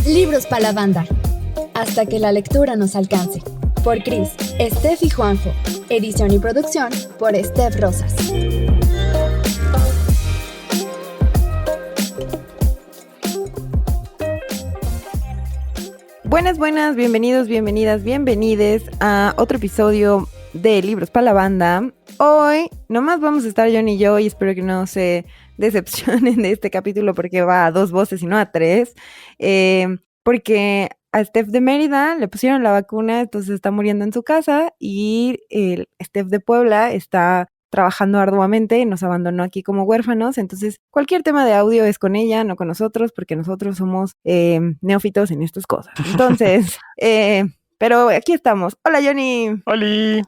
Libros para la banda. Hasta que la lectura nos alcance. Por Cris, Steph y Juanjo. Edición y producción por Steph Rosas. Buenas, bienvenidos, bienvenidas, bienvenides a otro episodio de Libros para la Banda. Hoy nomás vamos a estar Johnny y yo y espero que no se decepcionen de este capítulo porque va a 2 voces y no a 3. Porque a Steph de Mérida le pusieron la vacuna, entonces está muriendo en su casa y el Steph de Puebla está trabajando arduamente y nos abandonó aquí como huérfanos, entonces cualquier tema de audio es con ella, no con nosotros, porque nosotros somos neófitos en estas cosas. Entonces, pero aquí estamos. Hola, Johnny. Oli,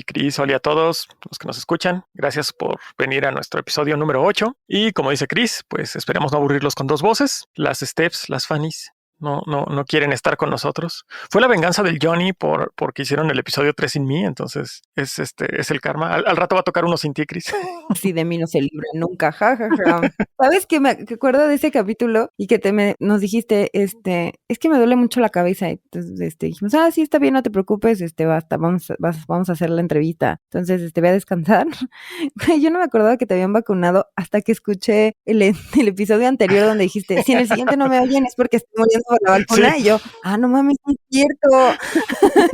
Cris, oli a todos los que nos escuchan. Gracias por venir a nuestro episodio número 8. Y como dice Cris, pues esperamos no aburrirlos con 2 voces. Las Stephs, las Fannys, no quieren estar con nosotros. Fue la venganza del Johnny porque hicieron el episodio 3 sin mí, entonces es el karma. Al rato va a tocar uno sin ti, Cris. Sí, de mí no se libra nunca, jajaja. ¿Sabes qué? Me acuerdo de ese capítulo y que nos dijiste, es que me duele mucho la cabeza. Entonces, dijimos, sí, está bien, no te preocupes, basta, vamos a hacer la entrevista. Entonces, voy a descansar. Yo no me acordaba que te habían vacunado hasta que escuché el episodio anterior donde dijiste, si en el siguiente no me oyen es porque estoy muriendo por la vacuna. Sí. Y yo, no mames, no es cierto.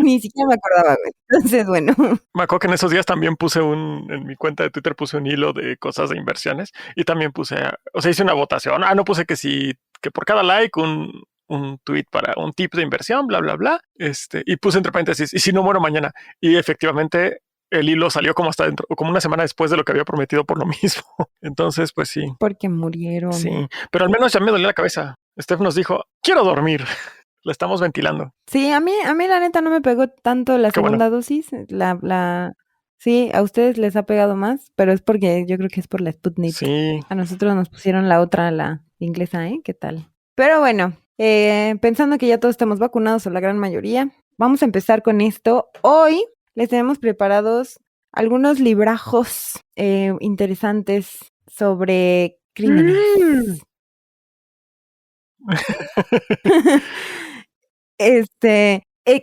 Ni siquiera me acordaba, güey. Entonces, bueno. Me acuerdo que en esos días también en mi cuenta de Twitter puse un hilo de cosas de inversiones y también hice una votación. No puse que por cada like un tweet para un tip de inversión, bla, bla, bla. Y puse entre paréntesis, y si no muero mañana. Y efectivamente el hilo salió como una semana después de lo que había prometido por lo mismo. Entonces, pues sí. Porque murieron. Sí, pero al menos ya me dolía la cabeza. Steph nos dijo, quiero dormir. La estamos ventilando. Sí, a mí la neta no me pegó tanto la segunda dosis. Sí, a ustedes les ha pegado más, pero es porque yo creo que es por la Sputnik. Sí. A nosotros nos pusieron la otra, la inglesa, ¿Qué tal? Pero bueno, pensando que ya todos estamos vacunados o la gran mayoría, vamos a empezar con esto. Hoy les tenemos preparados algunos librajos interesantes sobre crímenes.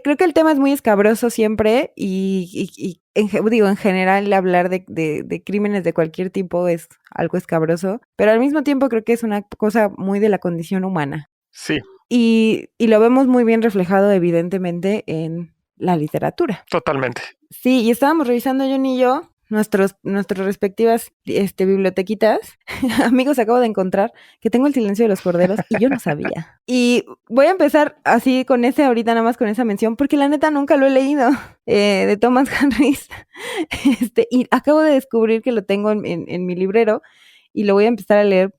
Creo que el tema es muy escabroso siempre y en general hablar de crímenes de cualquier tipo es algo escabroso, pero al mismo tiempo creo que es una cosa muy de la condición humana. Sí. Y lo vemos muy bien reflejado evidentemente en la literatura. Totalmente. Sí, y estábamos revisando Johnny y yo nuestras respectivas bibliotequitas. Amigos, acabo de encontrar que tengo El silencio de los corderos y yo no sabía. Y voy a empezar así con ahorita nada más con esa mención, porque la neta nunca lo he leído, de Thomas Harris. Y acabo de descubrir que lo tengo en mi librero y lo voy a empezar a leer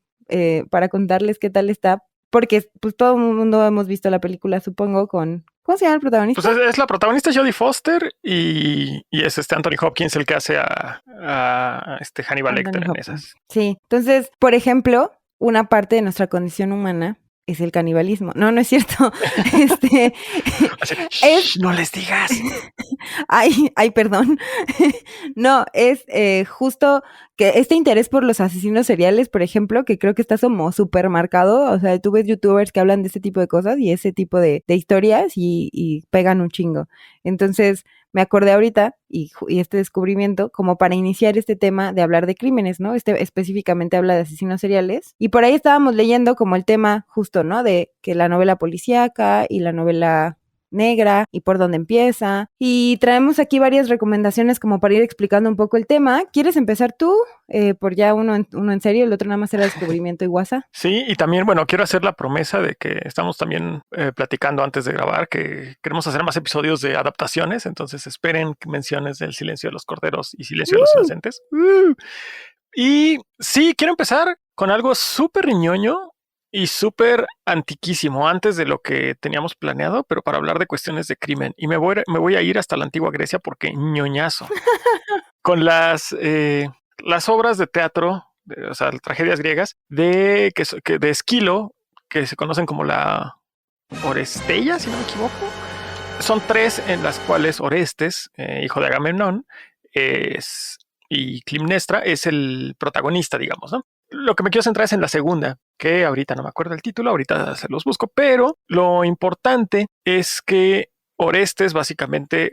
para contarles qué tal está, porque pues todo el mundo hemos visto la película, supongo, con... ¿Cómo se llama el protagonista? Pues es la protagonista Jodie Foster y es Anthony Hopkins el que hace a Hannibal Lecter en esas. Sí, entonces, por ejemplo, una parte de nuestra condición humana es el canibalismo. No es cierto. No les digas. Ay, perdón. No, es justo que este interés por los asesinos seriales, por ejemplo, que creo que está como súper marcado. O sea, tú ves youtubers que hablan de este tipo de cosas y ese tipo de historias y pegan un chingo. Entonces, me acordé ahorita y este descubrimiento como para iniciar este tema de hablar de crímenes, ¿no? Específicamente habla de asesinos seriales. Y por ahí estábamos leyendo como el tema justo, ¿no? De que la novela policíaca y la novela negra y por dónde empieza. Y traemos aquí varias recomendaciones como para ir explicando un poco el tema. ¿Quieres empezar tú? Por ya uno en serio, el otro nada más era descubrimiento y WhatsApp. Sí, y también, bueno, quiero hacer la promesa de que estamos también platicando antes de grabar que queremos hacer más episodios de adaptaciones, entonces esperen menciones del Silencio de los Corderos y Silencio de los Inocentes. Y sí, quiero empezar con algo súper ñoño y súper antiquísimo, antes de lo que teníamos planeado, pero para hablar de cuestiones de crimen. Y me voy a ir hasta la antigua Grecia porque ñoñazo. Con las obras de teatro, o sea, tragedias griegas, de Esquilo, que se conocen como la Oresteia, si no me equivoco. Son 3 en las cuales Orestes, hijo de Agamenón, es y Climnestra es el protagonista, digamos, ¿no? Lo que me quiero centrar es en la segunda, que ahorita no me acuerdo el título, ahorita se los busco, pero lo importante es que Orestes, básicamente,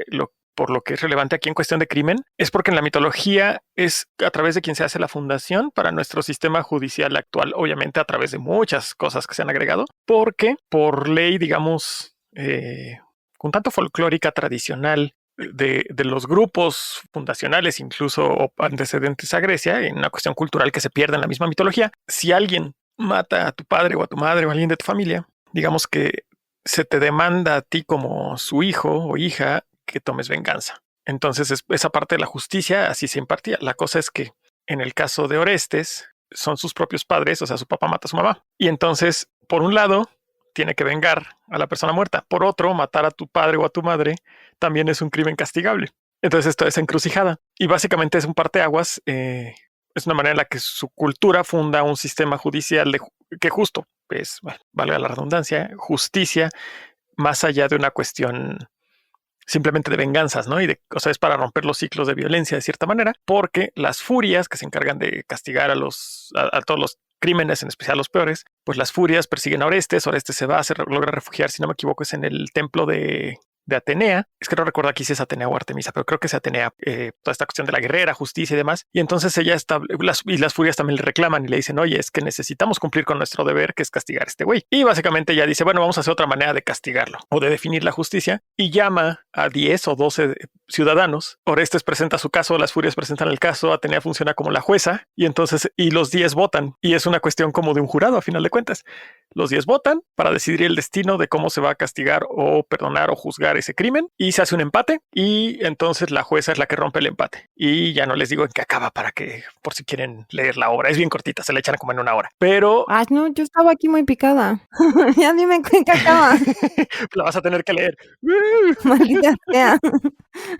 por lo que es relevante aquí en cuestión de crimen, es porque en la mitología es a través de quien se hace la fundación para nuestro sistema judicial actual, obviamente a través de muchas cosas que se han agregado, porque por ley, digamos, un tanto folclórica, tradicional, de los grupos fundacionales, incluso antecedentes a Grecia, en una cuestión cultural que se pierde en la misma mitología, si alguien mata a tu padre o a tu madre o a alguien de tu familia, digamos que se te demanda a ti como su hijo o hija que tomes venganza. Entonces esa parte de la justicia así se impartía. La cosa es que en el caso de Orestes son sus propios padres, o sea, su papá mata a su mamá. Y entonces, por un lado, tiene que vengar a la persona muerta. Por otro, matar a tu padre o a tu madre también es un crimen castigable. Entonces esto es encrucijada. Y básicamente es un parteaguas. Es una manera en la que su cultura funda un sistema judicial que justo, pues, bueno, valga la redundancia, justicia, más allá de una cuestión simplemente de venganzas, ¿no? O sea, es para romper los ciclos de violencia de cierta manera, porque las furias que se encargan de castigar a todos los crímenes, en especial los peores, pues las furias persiguen a Orestes. Orestes se va, logra refugiar, si no me equivoco, es en el templo de Atenea. Es que no recuerdo aquí si es Atenea o Artemisa, pero creo que es Atenea, toda esta cuestión de la guerrera, justicia y demás. Y entonces ella las furias también le reclaman y le dicen, oye, es que necesitamos cumplir con nuestro deber, que es castigar a este güey. Y básicamente ella dice, bueno, vamos a hacer otra manera de castigarlo o de definir la justicia, y llama a 10 o 12 ciudadanos. Orestes presenta su caso, las furias presentan el caso, Atenea funciona como la jueza, y los 10 votan. Y es una cuestión como de un jurado, a final de cuentas. Los 10 votan para decidir el destino de cómo se va a castigar o perdonar o juzgar ese crimen, y se hace un empate, y entonces la jueza es la que rompe el empate. Y ya no les digo en qué acaba para que, por si quieren leer la obra, es bien cortita, se la echan como en una hora. Pero... Ah, no, yo estaba aquí muy picada. Ya dime en qué acaba. La vas a tener que leer. Maldita sea.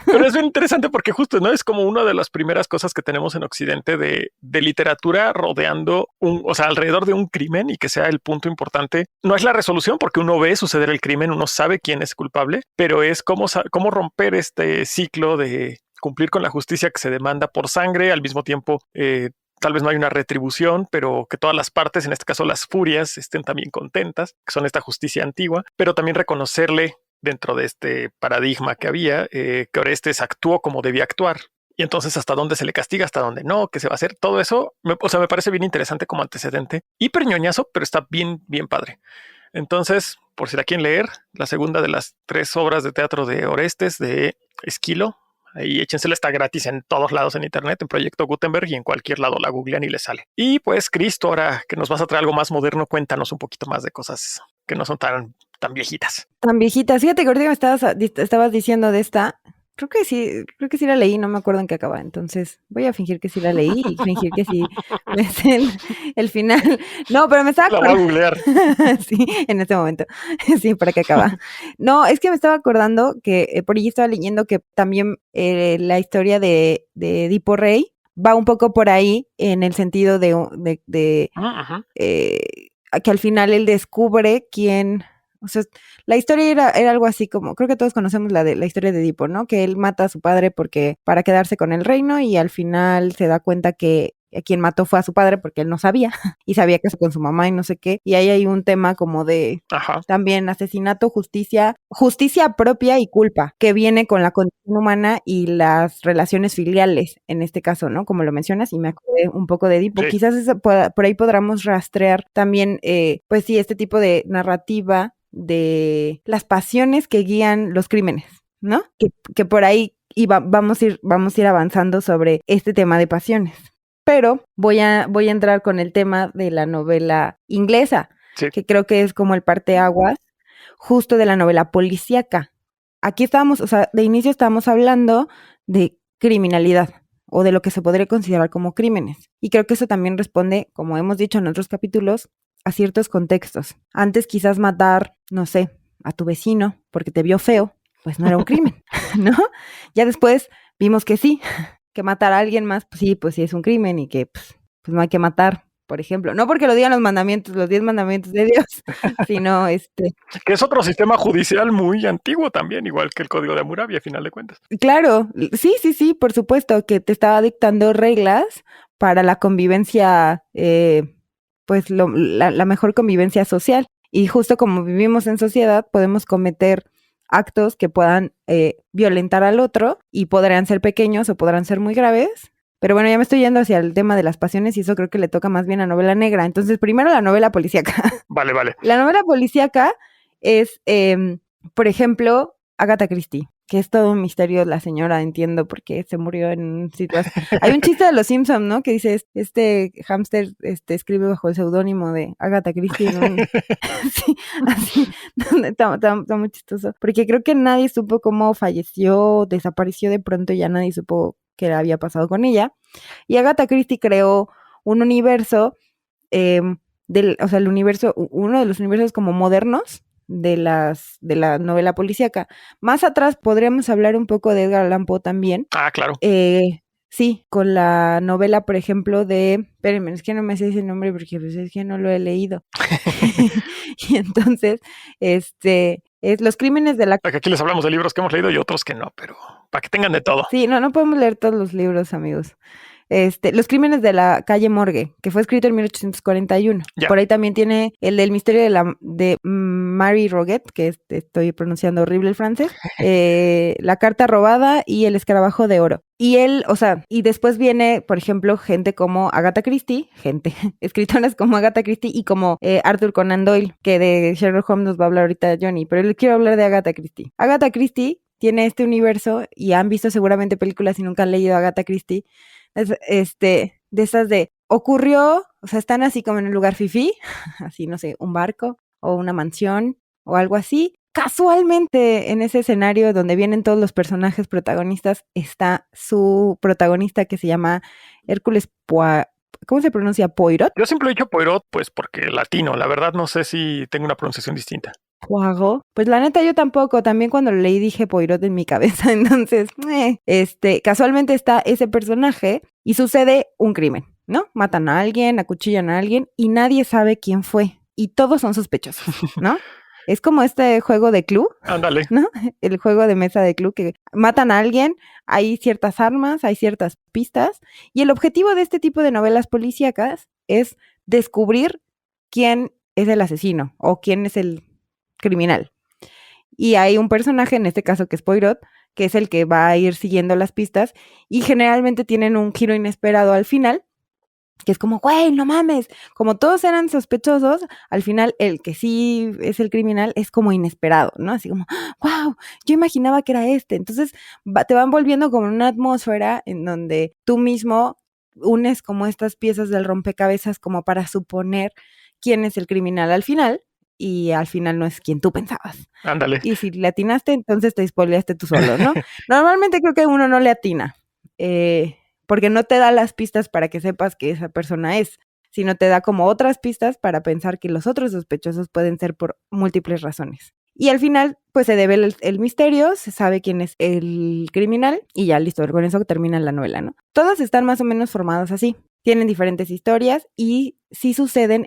Pero es bien interesante porque justo, ¿no? Es como una de las primeras cosas que tenemos en Occidente de literatura rodeando o sea, alrededor de un crimen, y que sea el punto importante. No es la resolución, porque uno ve suceder el crimen, uno sabe quién es culpable, pero es cómo romper este ciclo de cumplir con la justicia que se demanda por sangre, al mismo tiempo tal vez no hay una retribución, pero que todas las partes, en este caso las furias, estén también contentas, que son esta justicia antigua, pero también reconocerle dentro de este paradigma que había, que Orestes actuó como debía actuar. Y entonces hasta dónde se le castiga, hasta dónde no, qué se va a hacer, todo eso, me parece bien interesante como antecedente. Hiper ñoñazo, pero está bien, bien padre. Entonces, por si la quieren leer, la segunda de las 3 obras de teatro de Orestes, de Esquilo, ahí échensela, está gratis en todos lados en internet, en Proyecto Gutenberg, y en cualquier lado la googlean y les sale. Y pues, Cristo, ahora que nos vas a traer algo más moderno, cuéntanos un poquito más de cosas que no son tan viejitas. Tan viejitas. Fíjate que ahorita me estabas diciendo de esta. Creo que sí la leí, no me acuerdo en qué acaba. Entonces voy a fingir que sí la leí y fingir que sí me sé el final. No, pero me estaba La voy a googlear. Sí, en este momento. Sí, para que acaba. No, es que me estaba acordando que por ahí estaba leyendo que también la historia de Edipo Rey va un poco por ahí, en el sentido de que al final él descubre quién... O sea, la historia era algo así como, creo que todos conocemos la historia de Edipo, ¿no? Que él mata a su padre para quedarse con el reino, y al final se da cuenta que a quien mató fue a su padre, porque él no sabía, y sabía que eso con su mamá y no sé qué. Y ahí hay un tema como de también asesinato, justicia propia y culpa, que viene con la condición humana y las relaciones filiales, en este caso, ¿no? Como lo mencionas, y me acordé un poco de Edipo. Sí. Quizás por ahí podamos rastrear también, pues sí, este tipo de narrativa de las pasiones que guían los crímenes, ¿no? Que por ahí vamos a ir avanzando sobre este tema de pasiones. Pero voy a entrar con el tema de la novela inglesa, sí, que creo que es como el parteaguas justo de la novela policíaca. Aquí estábamos, o sea, de inicio estábamos hablando de criminalidad, o de lo que se podría considerar como crímenes. Y creo que eso también responde, como hemos dicho en otros capítulos, a ciertos contextos. Antes quizás matar, no sé, a tu vecino porque te vio feo, pues no era un crimen, ¿no? Ya después vimos que sí, que matar a alguien más, pues sí es un crimen, y que pues no hay que matar por ejemplo. No porque lo digan los mandamientos, los 10 mandamientos de Dios, sino Que es otro sistema judicial muy antiguo también, igual que el Código de Hammurabi, a final de cuentas. Claro, sí, por supuesto, que te estaba dictando reglas para la convivencia, pues la mejor convivencia social. Y justo como vivimos en sociedad, podemos cometer actos que puedan violentar al otro y podrán ser pequeños o podrán ser muy graves. Pero bueno, ya me estoy yendo hacia el tema de las pasiones y eso creo que le toca más bien a novela negra. Entonces, primero la novela policíaca. Vale. La novela policíaca es, por ejemplo, Agatha Christie, que es todo un misterio la señora, entiendo por qué se murió en un situación. Hay un chiste de los Simpsons, ¿no? Que dice, este hámster escribe bajo el seudónimo de Agatha Christie. Sí, así, está muy chistoso. Porque creo que nadie supo cómo falleció, desapareció de pronto y ya nadie supo qué había pasado con ella. Y Agatha Christie creó un universo, o sea, el universo, uno de los universos como modernos de la novela policíaca. Más atrás podríamos hablar un poco de Edgar Allan Poe también. Ah, claro. Sí, con la novela, por ejemplo, espérenme, es que no me sé ese nombre porque pues, es que no lo he leído. Y entonces, es Los crímenes de la... Aquí les hablamos de libros que hemos leído y otros que no, pero para que tengan de todo. Sí, no podemos leer todos los libros, amigos. Los crímenes de la calle Morgue, que fue escrito en 1841. Ya. Por ahí también tiene el del misterio de Marie Roget, que estoy pronunciando horrible el francés, La carta robada y El escarabajo de oro. Y y después viene, por ejemplo, gente como Agatha Christie, escritoras como Agatha Christie y como Arthur Conan Doyle, que de Sherlock Holmes nos va a hablar ahorita Johnny, pero le quiero hablar de Agatha Christie. Agatha Christie tiene este universo y han visto seguramente películas y nunca han leído Agatha Christie. De esas ocurrió, o sea, están así como en un lugar fifí, así, no sé, un barco o una mansión o algo así. Casualmente en ese escenario donde vienen todos los personajes protagonistas está su protagonista que se llama Hércules Poirot. ¿Cómo se pronuncia? ¿Poirot? Yo siempre he dicho Poirot, pues porque latino. La verdad no sé si tengo una pronunciación distinta. Poirot. Pues la neta yo tampoco, también cuando lo leí dije Poirot en mi cabeza, entonces, casualmente está ese personaje y sucede un crimen, ¿no? Matan a alguien, acuchillan a alguien y nadie sabe quién fue y todos son sospechosos, ¿no? Es como este juego de Clue. Ándale. ¿No? El juego de mesa de Clue que matan a alguien, hay ciertas armas, hay ciertas pistas y el objetivo de este tipo de novelas policíacas es descubrir quién es el asesino o quién es el criminal. Y hay un personaje, en este caso que es Poirot, que es el que va a ir siguiendo las pistas y generalmente tienen un giro inesperado al final, que es como, güey, no mames, como todos eran sospechosos, al final el que sí es el criminal es como inesperado, ¿no? Así como, wow, yo imaginaba que era este. Entonces te van volviendo como una atmósfera en donde tú mismo unes como estas piezas del rompecabezas como para suponer quién es el criminal al final. Y al final no es quien tú pensabas. Ándale. Y si le atinaste, entonces te spoileaste tú solo, ¿no? Normalmente creo que uno no le atina, porque no te da las pistas para que sepas que esa persona es, sino te da como otras pistas para pensar que los otros sospechosos pueden ser por múltiples razones. Y al final, pues se devela el misterio, se sabe quién es el criminal y ya listo, con eso termina la novela, ¿no? Todas están más o menos formadas así, tienen diferentes historias y sí suceden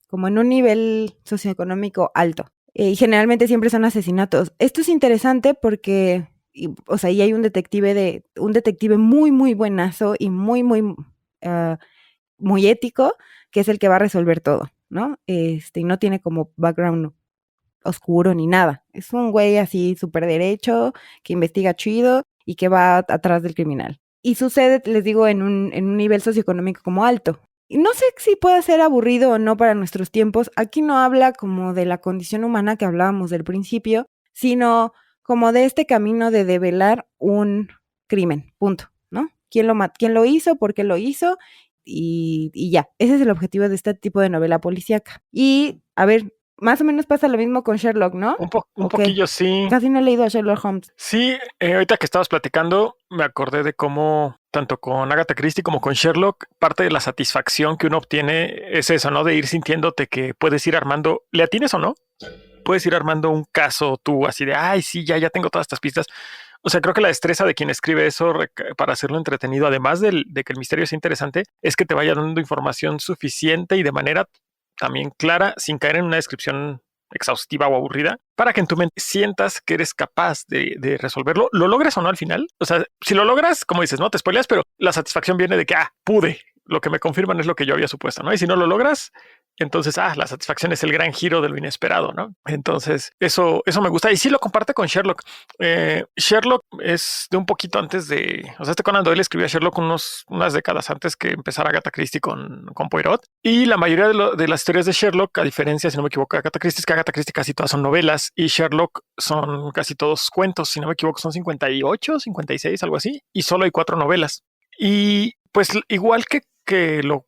como en un nivel socioeconómico alto. Y generalmente siempre son asesinatos. Esto es interesante porque, y hay un detective muy, muy buenazo y muy, muy, muy ético, que es el que va a resolver todo, ¿no? Y no tiene como background oscuro ni nada. Es un güey así súper derecho, que investiga chido y que va atrás del criminal. Y sucede, les digo, en un nivel socioeconómico como alto. Y no sé si puede ser aburrido o no para nuestros tiempos. Aquí no habla como de la condición humana que hablábamos del principio, sino como de este camino de develar un crimen, punto, ¿no? ¿Quién lo hizo? ¿Por qué lo hizo? Y ya, ese es el objetivo de este tipo de novela policíaca. Y, a ver, más o menos pasa lo mismo con Sherlock, ¿no? Un poquillo, sí. Casi no he leído a Sherlock Holmes. Sí, ahorita que estabas platicando, me acordé de cómo, tanto con Agatha Christie como con Sherlock, parte de la satisfacción que uno obtiene es eso, ¿no? De ir sintiéndote que puedes ir armando, ¿le atines o no? Puedes ir armando un caso tú así de, ay, sí, ya tengo todas estas pistas. O sea, creo que la destreza de quien escribe eso para hacerlo entretenido, además de que el misterio sea interesante, es que te vaya dando información suficiente y de manera también clara, sin caer en una descripción exhaustiva o aburrida, para que en tu mente sientas que eres capaz de resolverlo. ¿Lo logras o no al final? O sea, si lo logras, como dices, no te spoileas, pero la satisfacción viene de que, pude. Lo que me confirman es lo que yo había supuesto, ¿no? Y si no lo logras, entonces, la satisfacción es el gran giro de lo inesperado, ¿no? Entonces, eso me gusta. Y sí lo comparte con Sherlock. Sherlock es de un poquito antes o sea, Conan Doyle escribió a Sherlock unas décadas antes que empezara Agatha Christie con Poirot. Y la mayoría de las historias de Sherlock, a diferencia, si no me equivoco, de Agatha Christie, es que Agatha Christie casi todas son novelas y Sherlock son casi todos cuentos. Si no me equivoco, son 58, 56, algo así. Y solo hay 4 novelas. Y pues igual que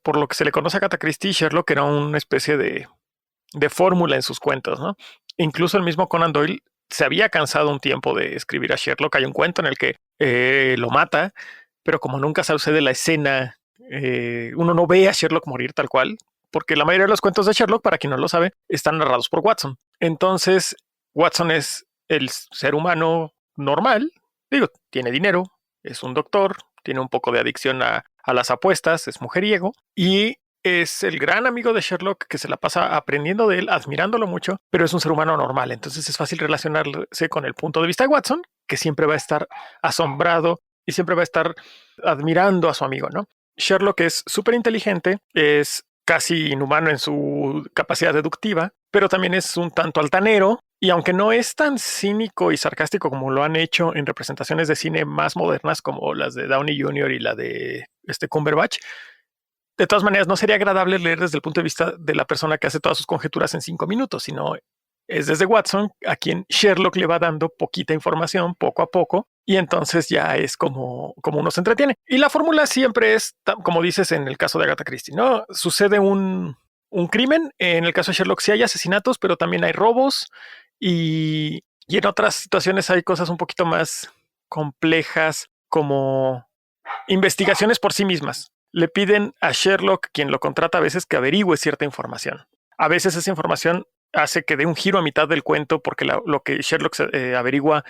por lo que se le conoce a Agatha Christie, Sherlock era una especie de fórmula en sus cuentos, ¿no? Incluso el mismo Conan Doyle se había cansado un tiempo de escribir a Sherlock. Hay un cuento en el que lo mata, pero como nunca sucede la escena, uno no ve a Sherlock morir tal cual, porque la mayoría de los cuentos de Sherlock, para quien no lo sabe, están narrados por Watson. Entonces, Watson es el ser humano normal, digo, tiene dinero, es un doctor, tiene un poco de adicción a las apuestas, es mujeriego y es el gran amigo de Sherlock que se la pasa aprendiendo de él, admirándolo mucho, pero es un ser humano normal. Entonces es fácil relacionarse con el punto de vista de Watson, que siempre va a estar asombrado y siempre va a estar admirando a su amigo, ¿no? Sherlock es súper inteligente, es casi inhumano en su capacidad deductiva, pero también es un tanto altanero. Y aunque no es tan cínico y sarcástico como lo han hecho en representaciones de cine más modernas como las de Downey Jr. y la de Cumberbatch, de todas maneras no sería agradable leer desde el punto de vista de la persona que hace todas sus conjeturas en 5 minutos, sino es desde Watson a quien Sherlock le va dando poquita información poco a poco y entonces ya es como uno se entretiene. Y la fórmula siempre es, como dices en el caso de Agatha Christie, ¿no? Sucede un crimen, en el caso de Sherlock sí hay asesinatos, pero también hay robos y en otras situaciones hay cosas un poquito más complejas como investigaciones por sí mismas. Le piden a Sherlock, quien lo contrata a veces, que averigüe cierta información. A veces esa información hace que dé un giro a mitad del cuento porque lo que Sherlock averigua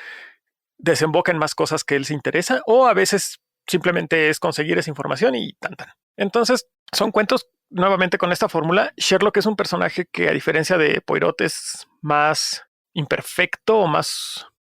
desemboca en más cosas que él se interesa, o a veces simplemente es conseguir esa información y tan. Entonces, son cuentos, nuevamente con esta fórmula. Sherlock es un personaje que, a diferencia de Poirot, es más imperfecto o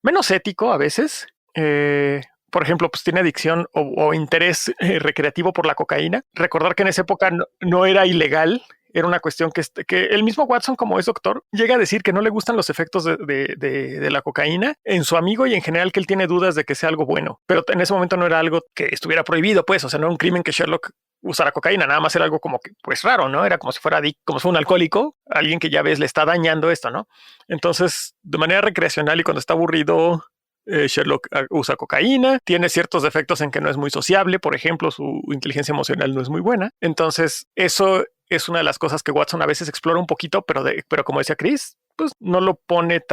menos ético a veces. Por ejemplo, pues tiene adicción o interés recreativo por la cocaína. Recordar que en esa época no era ilegal, era una cuestión que el mismo Watson, como es doctor, llega a decir que no le gustan los efectos de la cocaína en su amigo y en general que él tiene dudas de que sea algo bueno. Pero en ese momento no era algo que estuviera prohibido, pues, o sea, no era un crimen que Sherlock usara cocaína, nada más era algo como que, pues, raro, ¿no? Era como si fuera un alcohólico, alguien que ya ves le está dañando esto, ¿no? Entonces, de manera recreacional y cuando está aburrido, Sherlock usa cocaína, tiene ciertos defectos en que no es muy sociable, por ejemplo, su inteligencia emocional no es muy buena. Entonces, eso es una de las cosas que Watson a veces explora un poquito, pero como decía Chris, pues no lo pone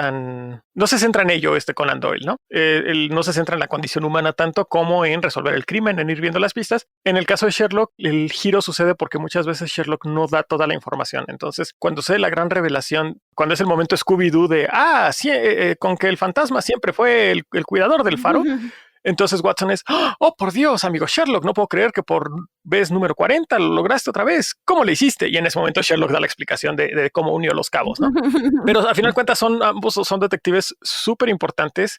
no se centra en ello Conan Doyle, ¿no? Él no se centra en la condición humana tanto como en resolver el crimen, en ir viendo las pistas. En el caso de Sherlock, el giro sucede porque muchas veces Sherlock no da toda la información. Entonces, cuando se da la gran revelación, cuando es el momento Scooby-Doo de, sí, con que el fantasma siempre fue el cuidador del faro, entonces Watson es, oh, por Dios, amigo Sherlock, no puedo creer que por vez número 40 lo lograste otra vez. ¿Cómo le hiciste? Y en ese momento Sherlock da la explicación de cómo unió los cabos, ¿no? Pero al final de cuentas ambos son detectives súper importantes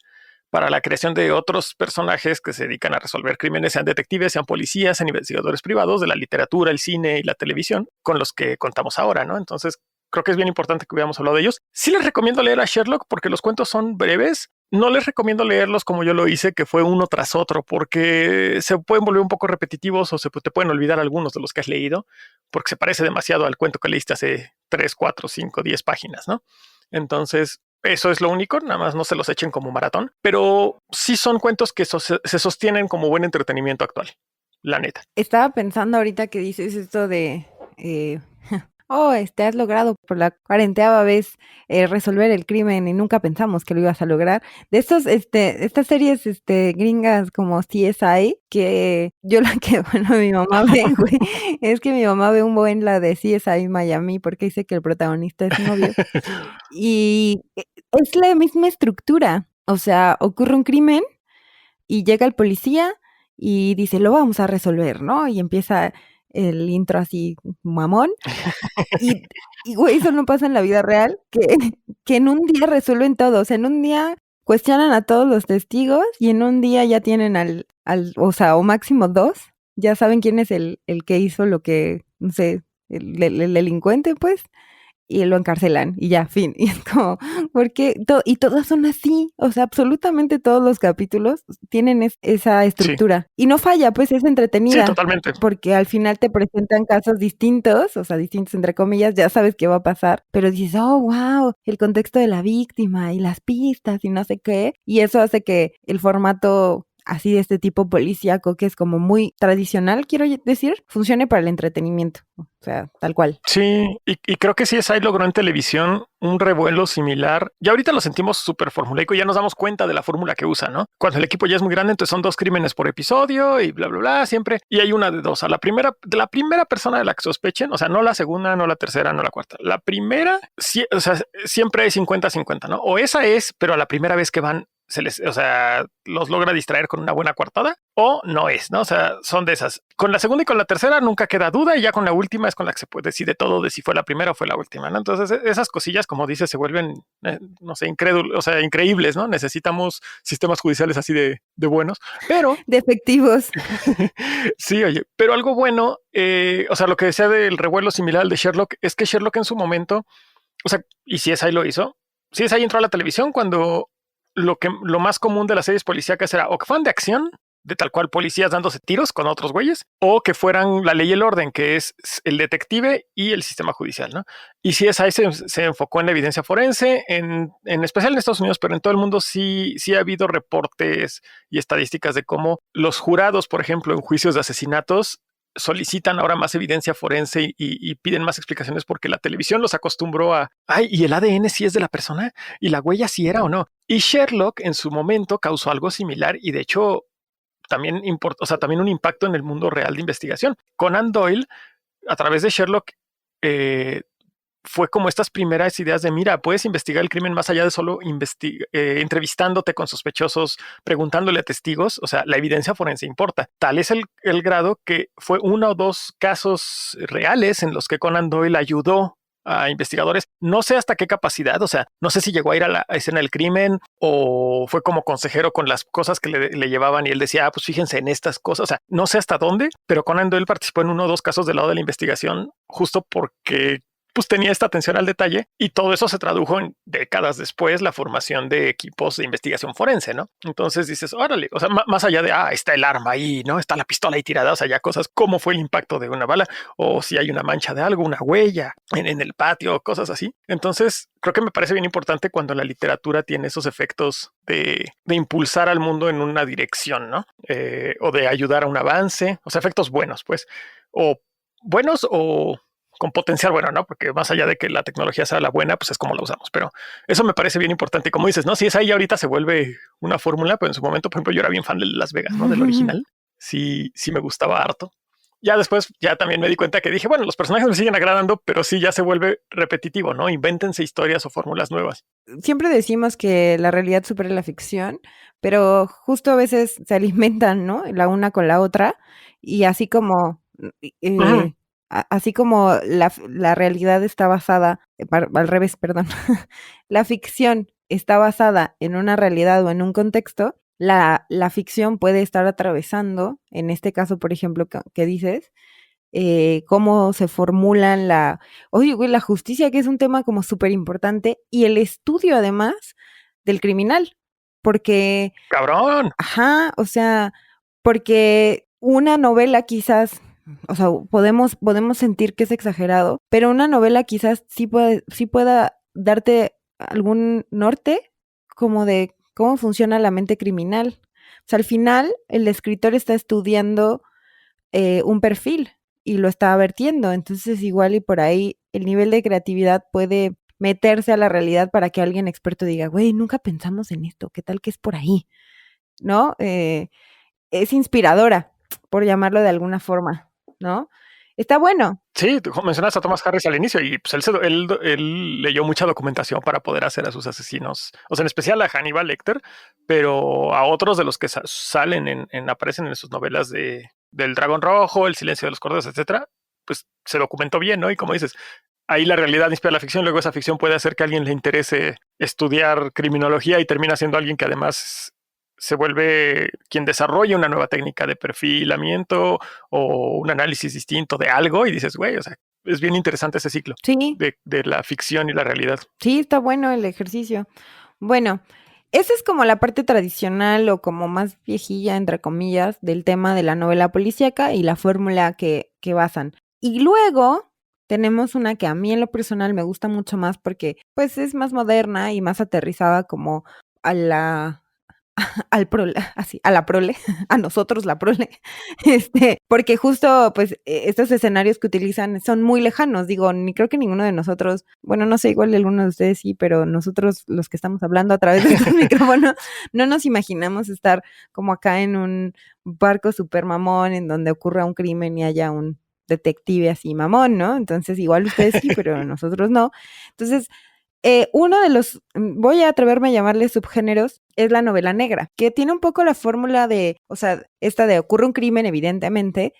para la creación de otros personajes que se dedican a resolver crímenes, sean detectives, sean policías, sean investigadores privados de la literatura, el cine y la televisión, con los que contamos ahora, ¿no? Entonces, creo que es bien importante que hubiéramos hablado de ellos. Sí les recomiendo leer a Sherlock porque los cuentos son breves. No les recomiendo leerlos como yo lo hice, que fue uno tras otro, porque se pueden volver un poco repetitivos o te pueden olvidar algunos de los que has leído, porque se parece demasiado al cuento que leíste hace 3, 4, 5, 10 páginas, ¿no? Entonces, eso es lo único, nada más no se los echen como maratón, pero sí son cuentos que se sostienen como buen entretenimiento actual, la neta. Estaba pensando ahorita que dices esto de... has logrado por la 40ª vez resolver el crimen y nunca pensamos que lo ibas a lograr. De estas series gringas como CSI, que yo mi mamá ve, güey, es que mi mamá ve un buen la de CSI Miami porque dice que el protagonista es novio. Y es la misma estructura, o sea, ocurre un crimen y llega el policía y dice, lo vamos a resolver, ¿no? Y empieza el intro así, mamón. Y, güey, eso no pasa en la vida real, que en un día resuelven todo. O sea, en un día cuestionan a todos los testigos y en un día ya tienen o sea, o máximo 2, ya saben quién es el que hizo lo que, no sé, el delincuente, pues, y lo encarcelan y ya, fin. Y es como, porque y todas son así, o sea, absolutamente todos los capítulos tienen esa Sí, estructura y no falla, pues es sí, entretenida totalmente. porque al final te presentan casos distintos, o sea, distintos entre comillas, ya sabes qué va a pasar, pero dices, oh, wow, el contexto de la víctima y las pistas y no sé qué, y eso hace que el formato así de este tipo policíaco, que es como muy tradicional, quiero decir, funcione para el entretenimiento, o sea, tal cual. Sí, y creo que CSI logró en televisión un revuelo similar. Ya ahorita lo sentimos súper formulaico y ya nos damos cuenta de la fórmula que usa, ¿no? Cuando el equipo ya es muy grande, entonces son 2 crímenes por episodio y bla, bla, bla, siempre. Y hay una de 2. De la primera persona de la que sospechen, o sea, no la segunda, no la tercera, no la cuarta. La primera, sí, o sea, siempre hay 50-50, ¿no? O esa es, pero a la primera vez que van, o sea, los logra distraer con una buena coartada, o no es, ¿no? O sea, son de esas. Con la segunda y con la tercera nunca queda duda, y ya con la última es con la que se decide todo de si fue la primera o fue la última, ¿no? Entonces, esas cosillas, como dices, se vuelven, no sé, o sea, increíbles, ¿no? Necesitamos sistemas judiciales así de buenos, pero De efectivos. sí, oye, pero algo bueno, o sea, lo que decía del revuelo similar al de Sherlock, es que Sherlock en su momento, o sea, y CSI lo hizo, CSI entró a la televisión cuando lo más común de las series policíacas era o que fueran de acción, de tal cual policías dándose tiros con otros güeyes, o que fueran la ley y el orden, que es el detective y el sistema judicial, ¿no? Y CSI se enfocó en la evidencia forense, en especial en Estados Unidos, pero en todo el mundo sí ha habido reportes y estadísticas de cómo los jurados, por ejemplo, en juicios de asesinatos, solicitan ahora más evidencia forense y piden más explicaciones porque la televisión los acostumbró a, ay, ¿y el ADN sí es de la persona? ¿Y la huella sí era o no? Y Sherlock en su momento causó algo similar y de hecho también o sea, también un impacto en el mundo real de investigación. Conan Doyle, a través de Sherlock, fue como estas primeras ideas de, mira, puedes investigar el crimen más allá de solo entrevistándote con sospechosos, preguntándole a testigos, o sea, la evidencia forense importa. Tal es el grado que fue 1 o 2 casos reales en los que Conan Doyle ayudó a investigadores, no sé hasta qué capacidad, o sea, no sé si llegó a ir a la escena del crimen o fue como consejero con las cosas que le llevaban y él decía, pues fíjense en estas cosas, o sea, no sé hasta dónde, pero Conan Doyle participó en 1 o 2 casos del lado de la investigación justo porque pues tenía esta atención al detalle y todo eso se tradujo en décadas después la formación de equipos de investigación forense, ¿no? Entonces dices, órale, o sea, más allá de, está el arma ahí, ¿no? Está la pistola ahí tirada, o sea, ya cosas, cómo fue el impacto de una bala o si hay una mancha de algo, una huella en el patio, cosas así. Entonces, creo que me parece bien importante cuando la literatura tiene esos efectos de impulsar al mundo en una dirección, ¿no? O de ayudar a un avance, o sea, efectos buenos, pues, o buenos o con potencial bueno, ¿no? Porque más allá de que la tecnología sea la buena, pues es como la usamos. Pero eso me parece bien importante. Y como dices, ¿no? Si es ahí ahorita se vuelve una fórmula, pero en su momento, por ejemplo, yo era bien fan de Las Vegas, ¿no? Del original. Sí me gustaba harto. Ya después, ya también me di cuenta que dije, bueno, los personajes me siguen agradando, pero sí ya se vuelve repetitivo, ¿no? Invéntense historias o fórmulas nuevas. Siempre decimos que la realidad supera la ficción, pero justo a veces se alimentan, ¿no? La una con la otra, y así como así como la realidad está basada, al revés, perdón, la ficción está basada en una realidad o en un contexto, la ficción puede estar atravesando, en este caso, por ejemplo, que dices, cómo se formulan oye, güey, la justicia, que es un tema como súper importante, y el estudio además del criminal, porque, ¡Cabrón! ajá, o sea, porque una novela quizás, o sea, podemos sentir que es exagerado, pero una novela quizás sí pueda darte algún norte como de cómo funciona la mente criminal. O sea, al final el escritor está estudiando un perfil y lo está vertiendo, entonces igual y por ahí el nivel de creatividad puede meterse a la realidad para que alguien experto diga, güey, nunca pensamos en esto, ¿qué tal que es por ahí? ¿No? Es inspiradora, por llamarlo de alguna forma, ¿no? Está bueno. Sí, tú mencionas a Thomas Harris al inicio y pues él leyó mucha documentación para poder hacer a sus asesinos, o sea, en especial a Hannibal Lecter, pero a otros de los que salen aparecen en sus novelas del Dragón Rojo, El Silencio de los Corderos, etcétera, pues se documentó bien, ¿no? Y como dices, ahí la realidad inspira la ficción, luego esa ficción puede hacer que a alguien le interese estudiar criminología y termina siendo alguien que además se vuelve quien desarrolla una nueva técnica de perfilamiento o un análisis distinto de algo y dices, güey, o sea, es bien interesante ese ciclo Sí, de la ficción y la realidad. sí, está bueno el ejercicio. Bueno, esa es como la parte tradicional o como más viejilla, entre comillas, del tema de la novela policíaca y la fórmula que basan. Y luego tenemos una que a mí en lo personal me gusta mucho más porque pues es más moderna y más aterrizada como a la al prole, así, a la prole, a nosotros la prole, porque justo, pues, estos escenarios que utilizan son muy lejanos, digo, ni creo que ninguno de nosotros, bueno, no sé, igual alguno de ustedes sí, pero nosotros, los que estamos hablando a través de estos micrófonos, no nos imaginamos estar como acá en un barco super mamón en donde ocurra un crimen y haya un detective así mamón, ¿no? Entonces, igual ustedes sí, pero nosotros no. Entonces, uno de los, voy a atreverme a llamarle subgéneros, es la novela negra, que tiene un poco la fórmula de, o sea, esta de ocurre un crimen, evidentemente,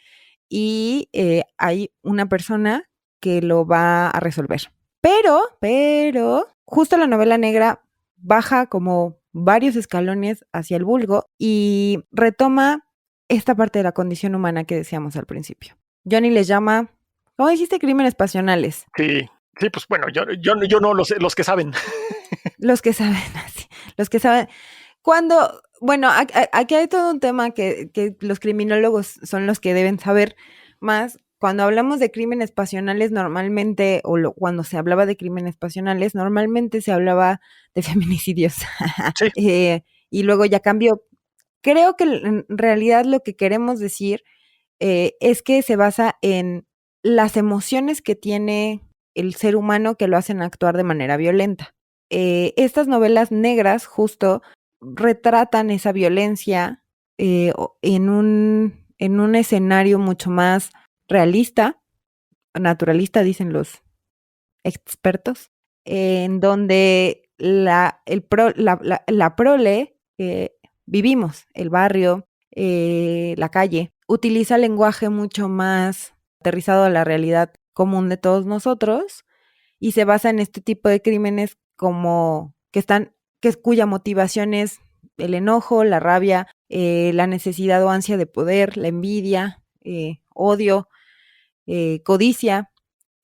y hay una persona que lo va a resolver. Pero, justo la novela negra baja como varios escalones hacia el vulgo y retoma esta parte de la condición humana que decíamos al principio. Johnny les llama, ¿cómo dijiste? Crímenes pasionales. Sí, sí, pues bueno, yo no lo sé, los que saben. Los que saben, así, los que saben. Cuando, bueno, aquí hay todo un tema que los criminólogos son los que deben saber más. Cuando hablamos de crímenes pasionales, normalmente, cuando se hablaba de crímenes pasionales, normalmente se hablaba de feminicidios. Sí. Y luego ya cambió. Creo que en realidad lo que queremos decir es que se basa en las emociones que tiene el ser humano que lo hacen actuar de manera violenta. Estas novelas negras justo retratan esa violencia en un escenario mucho más realista, naturalista, dicen los expertos, en donde la prole vivimos, el barrio, la calle, utiliza lenguaje mucho más aterrizado a la realidad común de todos nosotros y se basa en este tipo de crímenes como cuya motivación es el enojo, la rabia, la necesidad o ansia de poder, la envidia, odio, codicia,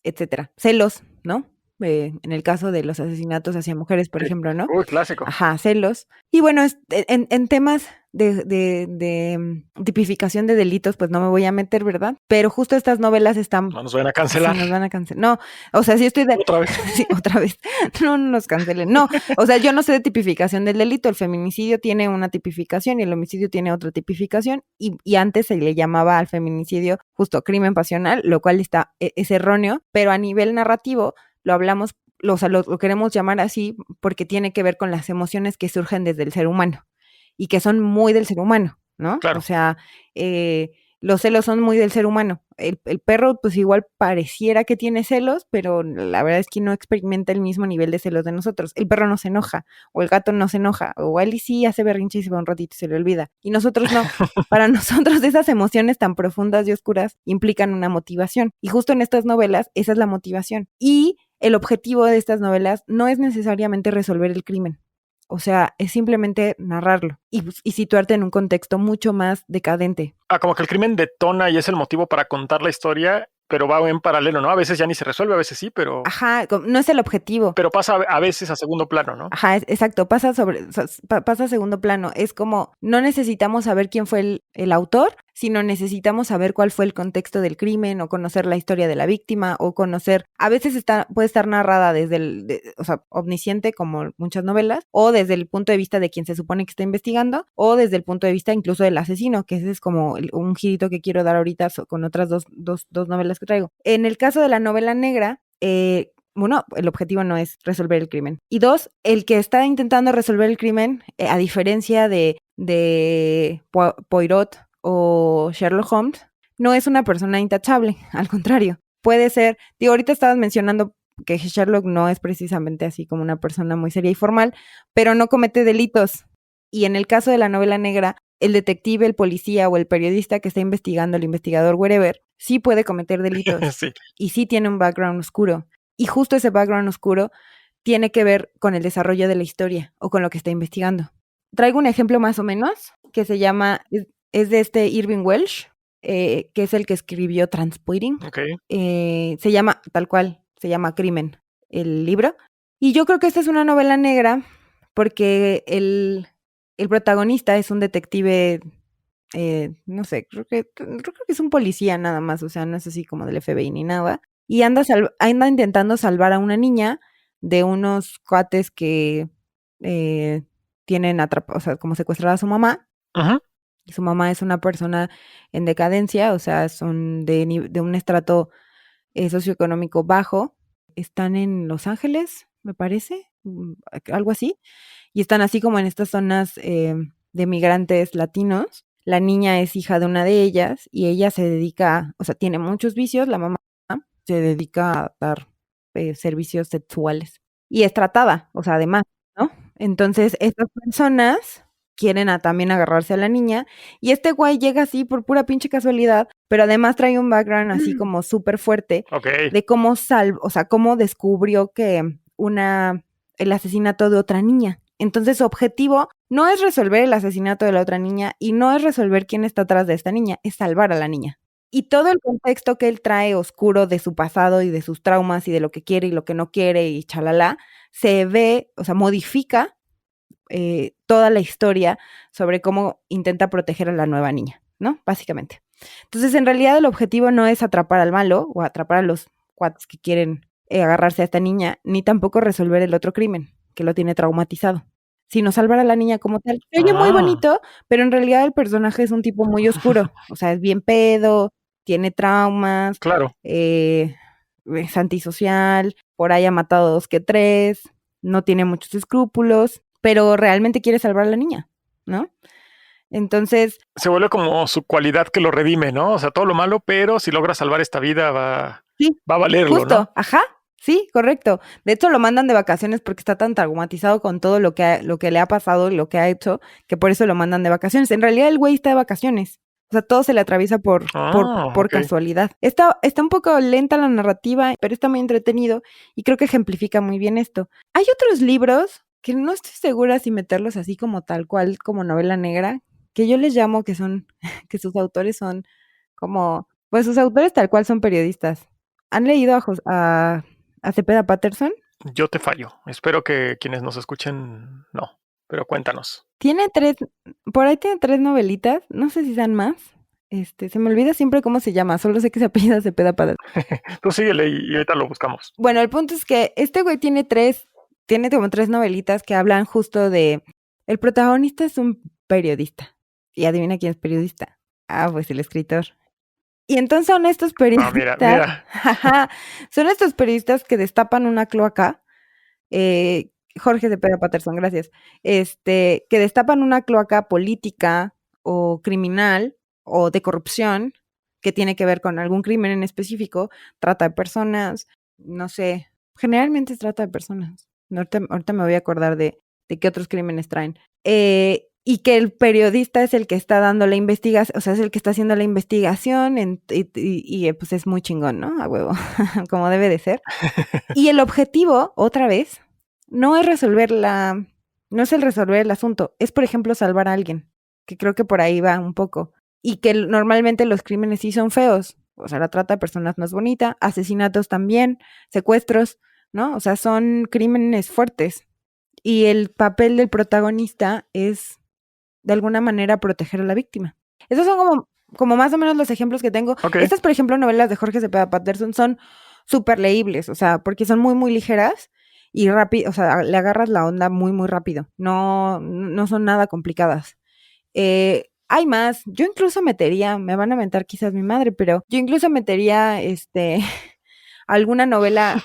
etcétera, celos, ¿no? En el caso de los asesinatos hacia mujeres, por ejemplo, ¿no? Uy, clásico. Ajá, celos. Y bueno, en temas de tipificación de delitos, pues no me voy a meter, ¿verdad? Pero justo estas novelas están... No nos van a cancelar. Sí, nos van a cancelar. No, o sea, sí estoy de... Otra vez. Sí, otra vez. No nos cancelen. No, o sea, yo no sé de tipificación del delito. El feminicidio tiene una tipificación y el homicidio tiene otra tipificación. Y antes se le llamaba al feminicidio justo crimen pasional, lo cual es erróneo, pero a nivel narrativo lo hablamos, o sea, lo queremos llamar así porque tiene que ver con las emociones que surgen desde el ser humano y que son muy del ser humano, ¿no? Claro. O sea, los celos son muy del ser humano. El perro, pues igual pareciera que tiene celos, pero la verdad es que no experimenta el mismo nivel de celos de nosotros. El perro no se enoja, o el gato no se enoja, o él sí hace berrinche y se va un ratito y se le olvida. Y nosotros no. Para nosotros esas emociones tan profundas y oscuras implican una motivación. Y justo en estas novelas, esa es la motivación. Y el objetivo de estas novelas no es necesariamente resolver el crimen. O sea, es simplemente narrarlo y situarte en un contexto mucho más decadente. Como que el crimen detona y es el motivo para contar la historia, pero va en paralelo, ¿no? A veces ya ni se resuelve, a veces sí, pero... Ajá, no es el objetivo. Pero pasa a veces a segundo plano, ¿no? Ajá, exacto, pasa a segundo plano. Es como, no necesitamos saber quién fue el autor, sino necesitamos saber cuál fue el contexto del crimen o conocer la historia de la víctima o conocer, a veces puede estar narrada desde o sea, omnisciente como muchas novelas, o desde el punto de vista de quien se supone que está investigando, o desde el punto de vista incluso del asesino, que ese es como un girito que quiero dar ahorita con otras dos novelas que traigo. En el caso de la novela negra, uno, el objetivo no es resolver el crimen. Y dos, el que está intentando resolver el crimen, a diferencia de Poirot o Sherlock Holmes, no es una persona intachable, al contrario. puede ser, digo, ahorita estabas mencionando que Sherlock no es precisamente así como una persona muy seria y formal, pero no comete delitos. Y en el caso de la novela negra, el detective, el policía o el periodista que está investigando, el investigador, wherever, sí puede cometer delitos Sí. y sí tiene un background oscuro. Y justo ese background oscuro tiene que ver con el desarrollo de la historia o con lo que está investigando. Traigo un ejemplo más o menos que se llama, es de este Irving Welsh, que es el que escribió Transporting. Ok. Se llama, tal cual, se llama Crimen, el libro. Y yo creo que esta es una novela negra porque el protagonista es un detective, no sé, creo que es un policía nada más, o sea, no es así como del FBI ni nada. Y anda intentando salvar a una niña de unos cuates que tienen o sea, como secuestrada a su mamá. Ujú. Y su mamá es una persona en decadencia, o sea, son de un estrato socioeconómico bajo. Están en Los Ángeles, me parece, algo así. Y están así como en estas zonas de migrantes latinos. La niña es hija de una de ellas y ella se dedica, o sea, tiene muchos vicios, la mamá se dedica a dar servicios sexuales. Y es tratada, o sea, además, ¿no? Entonces, estas personas quieren también agarrarse a la niña y este güey llega así por pura pinche casualidad, pero además trae un background así como súper fuerte Ok. de cómo o sea, cómo descubrió que el asesinato de otra niña. Entonces su objetivo no es resolver el asesinato de la otra niña y no es resolver quién está atrás de esta niña, es salvar a la niña. Y todo el contexto que él trae oscuro de su pasado y de sus traumas y de lo que quiere y lo que no quiere y chalala, se ve, o sea, modifica toda la historia sobre cómo intenta proteger a la nueva niña, ¿no? Básicamente. Entonces, en realidad el objetivo no es atrapar al malo o atrapar a los cuates que quieren agarrarse a esta niña, ni tampoco resolver el otro crimen que lo tiene traumatizado, sino salvar a la niña como tal. Se oye muy bonito, pero en realidad el personaje es un tipo muy oscuro, o sea, es bien pedo, tiene traumas, Claro. Es antisocial, por ahí ha matado 2 que 3, no tiene muchos escrúpulos, pero realmente quiere salvar a la niña, ¿no? Entonces, se vuelve como su cualidad que lo redime, ¿no? O sea, todo lo malo, pero si logra salvar esta vida va a valerlo, justo, ¿no? ajá, sí, correcto. De hecho, lo mandan de vacaciones porque está tan traumatizado con todo lo que le ha pasado y lo que ha hecho, que por eso lo mandan de vacaciones. En realidad, el güey está de vacaciones. O sea, todo se le atraviesa por Ok. casualidad. Está un poco lenta la narrativa, pero está muy entretenido y creo que ejemplifica muy bien esto. Hay otros libros que no estoy segura si meterlos así como tal cual, como novela negra, que yo les llamo que son, que sus autores son como, pues sus autores tal cual son periodistas. ¿Han leído a Cepeda Patterson? Yo te fallo. Espero que quienes nos escuchen no, pero cuéntanos. Por ahí tiene 3 novelitas, no sé si sean más. Se me olvida siempre cómo se llama, solo sé que se apellida Cepeda Patterson. Tú síguele y ahorita lo buscamos. Bueno, el punto es que este güey tiene como 3 novelitas que hablan justo de, el protagonista es un periodista. Y adivina quién es periodista. Ah, pues el escritor. Y entonces son estos periodistas, mira. son estos periodistas que destapan una cloaca, Jorge Cepeda Patterson, gracias, que destapan una cloaca política o criminal o de corrupción que tiene que ver con algún crimen en específico, trata de personas, no sé, generalmente es trata de personas. Ahorita me voy a acordar de qué otros crímenes traen. Y que el periodista es el que está dando la investigación, o sea, es el que está haciendo la investigación y pues es muy chingón, ¿no? A huevo, como debe de ser. Y el objetivo, otra vez, no es resolver el asunto, es, por ejemplo, salvar a alguien, que creo que por ahí va un poco. Y que normalmente los crímenes sí son feos, o sea, la trata de personas no es bonita, asesinatos también, secuestros, ¿no? O sea, son crímenes fuertes. Y el papel del protagonista es de alguna manera proteger a la víctima. Esos son como más o menos los ejemplos que tengo. Okay. Estas, por ejemplo, novelas de Jorge Cepeda Patterson son súper leíbles, o sea, porque son muy, muy ligeras y rápido, o sea, le agarras la onda muy, muy rápido. No son nada complicadas. Hay más. Yo incluso metería, me van a mentar quizás mi madre, pero yo incluso metería alguna novela,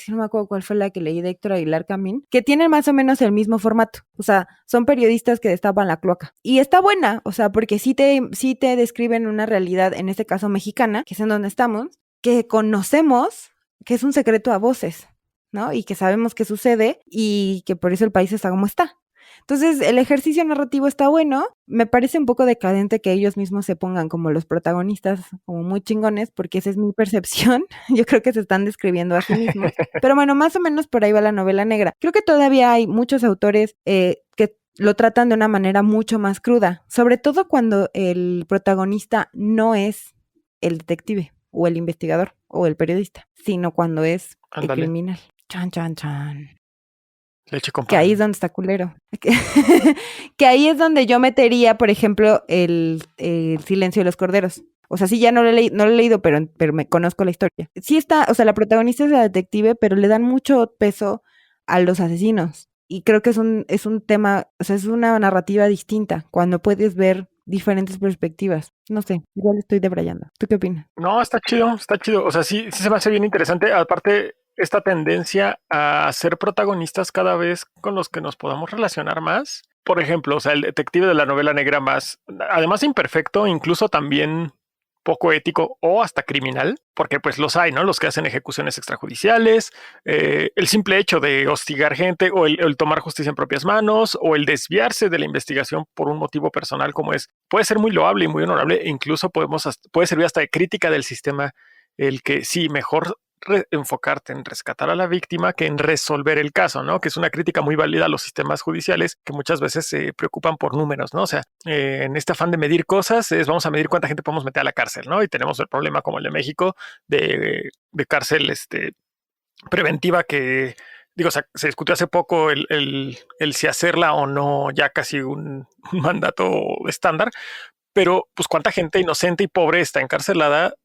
no me acuerdo cuál fue la que leí de Héctor Aguilar Camín, que tienen más o menos el mismo formato. O sea, son periodistas que destapan la cloaca. Y está buena, o sea, porque sí te describen una realidad, en este caso mexicana, que es en donde estamos, que conocemos que es un secreto a voces, ¿no? Y que sabemos que sucede y que por eso el país está como está. Entonces, el ejercicio narrativo está bueno. Me parece un poco decadente que ellos mismos se pongan como los protagonistas, como muy chingones, porque esa es mi percepción. Yo creo que se están describiendo a sí mismos. Pero bueno, más o menos por ahí va la novela negra. Creo que todavía hay muchos autores que lo tratan de una manera mucho más cruda, sobre todo cuando el protagonista no es el detective o el investigador o el periodista, sino cuando es el Ándale, criminal. Chan, chan, chan. leche con Que ahí es pan. donde está culero. Que ahí es donde yo metería, por ejemplo, el Silencio de los Corderos. O sea, sí, ya no lo he leído, pero me conozco la historia. Sí está, o sea, la protagonista es la detective, pero le dan mucho peso a los asesinos. Y creo que es un tema, o sea, es una narrativa distinta, cuando puedes ver diferentes perspectivas. No sé, igual estoy debrayando. ¿Tú qué opinas? No, está chido, está chido. O sea, sí, sí se me hace bien interesante. Aparte, esta tendencia a ser protagonistas cada vez con los que nos podamos relacionar más. Por ejemplo, o sea, el detective de la novela negra más, además de imperfecto, incluso también poco ético o hasta criminal, porque pues los hay, ¿no? Los que hacen ejecuciones extrajudiciales, el simple hecho de hostigar gente o el tomar justicia en propias manos o el desviarse de la investigación por un motivo personal como es, puede ser muy loable y muy honorable e incluso puede servir hasta de crítica del sistema el que sí, mejor enfocarte en rescatar a la víctima que en resolver el caso, ¿no? Que es una crítica muy válida a los sistemas judiciales que muchas veces se preocupan por números, ¿no? O sea, en este afán de medir cosas, vamos a medir cuánta gente podemos meter a la cárcel, ¿no? Y tenemos el problema como el de México de cárcel preventiva que, digo, se discutió hace poco el si hacerla o no, ya casi un mandato estándar, pero pues cuánta gente inocente y pobre está encarcelada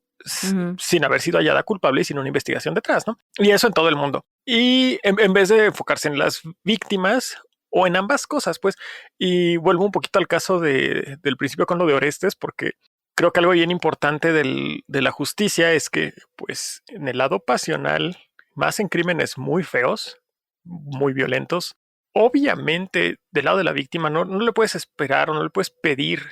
sin haber sido hallada culpable y sin una investigación detrás, ¿no? Y eso en todo el mundo. Y en vez de enfocarse en las víctimas o en ambas cosas, pues, y vuelvo un poquito al caso del principio con lo de Orestes, porque creo que algo bien importante de la justicia es que, pues, en el lado pasional, más en crímenes muy feos, muy violentos, obviamente del lado de la víctima no le puedes esperar o no le puedes pedir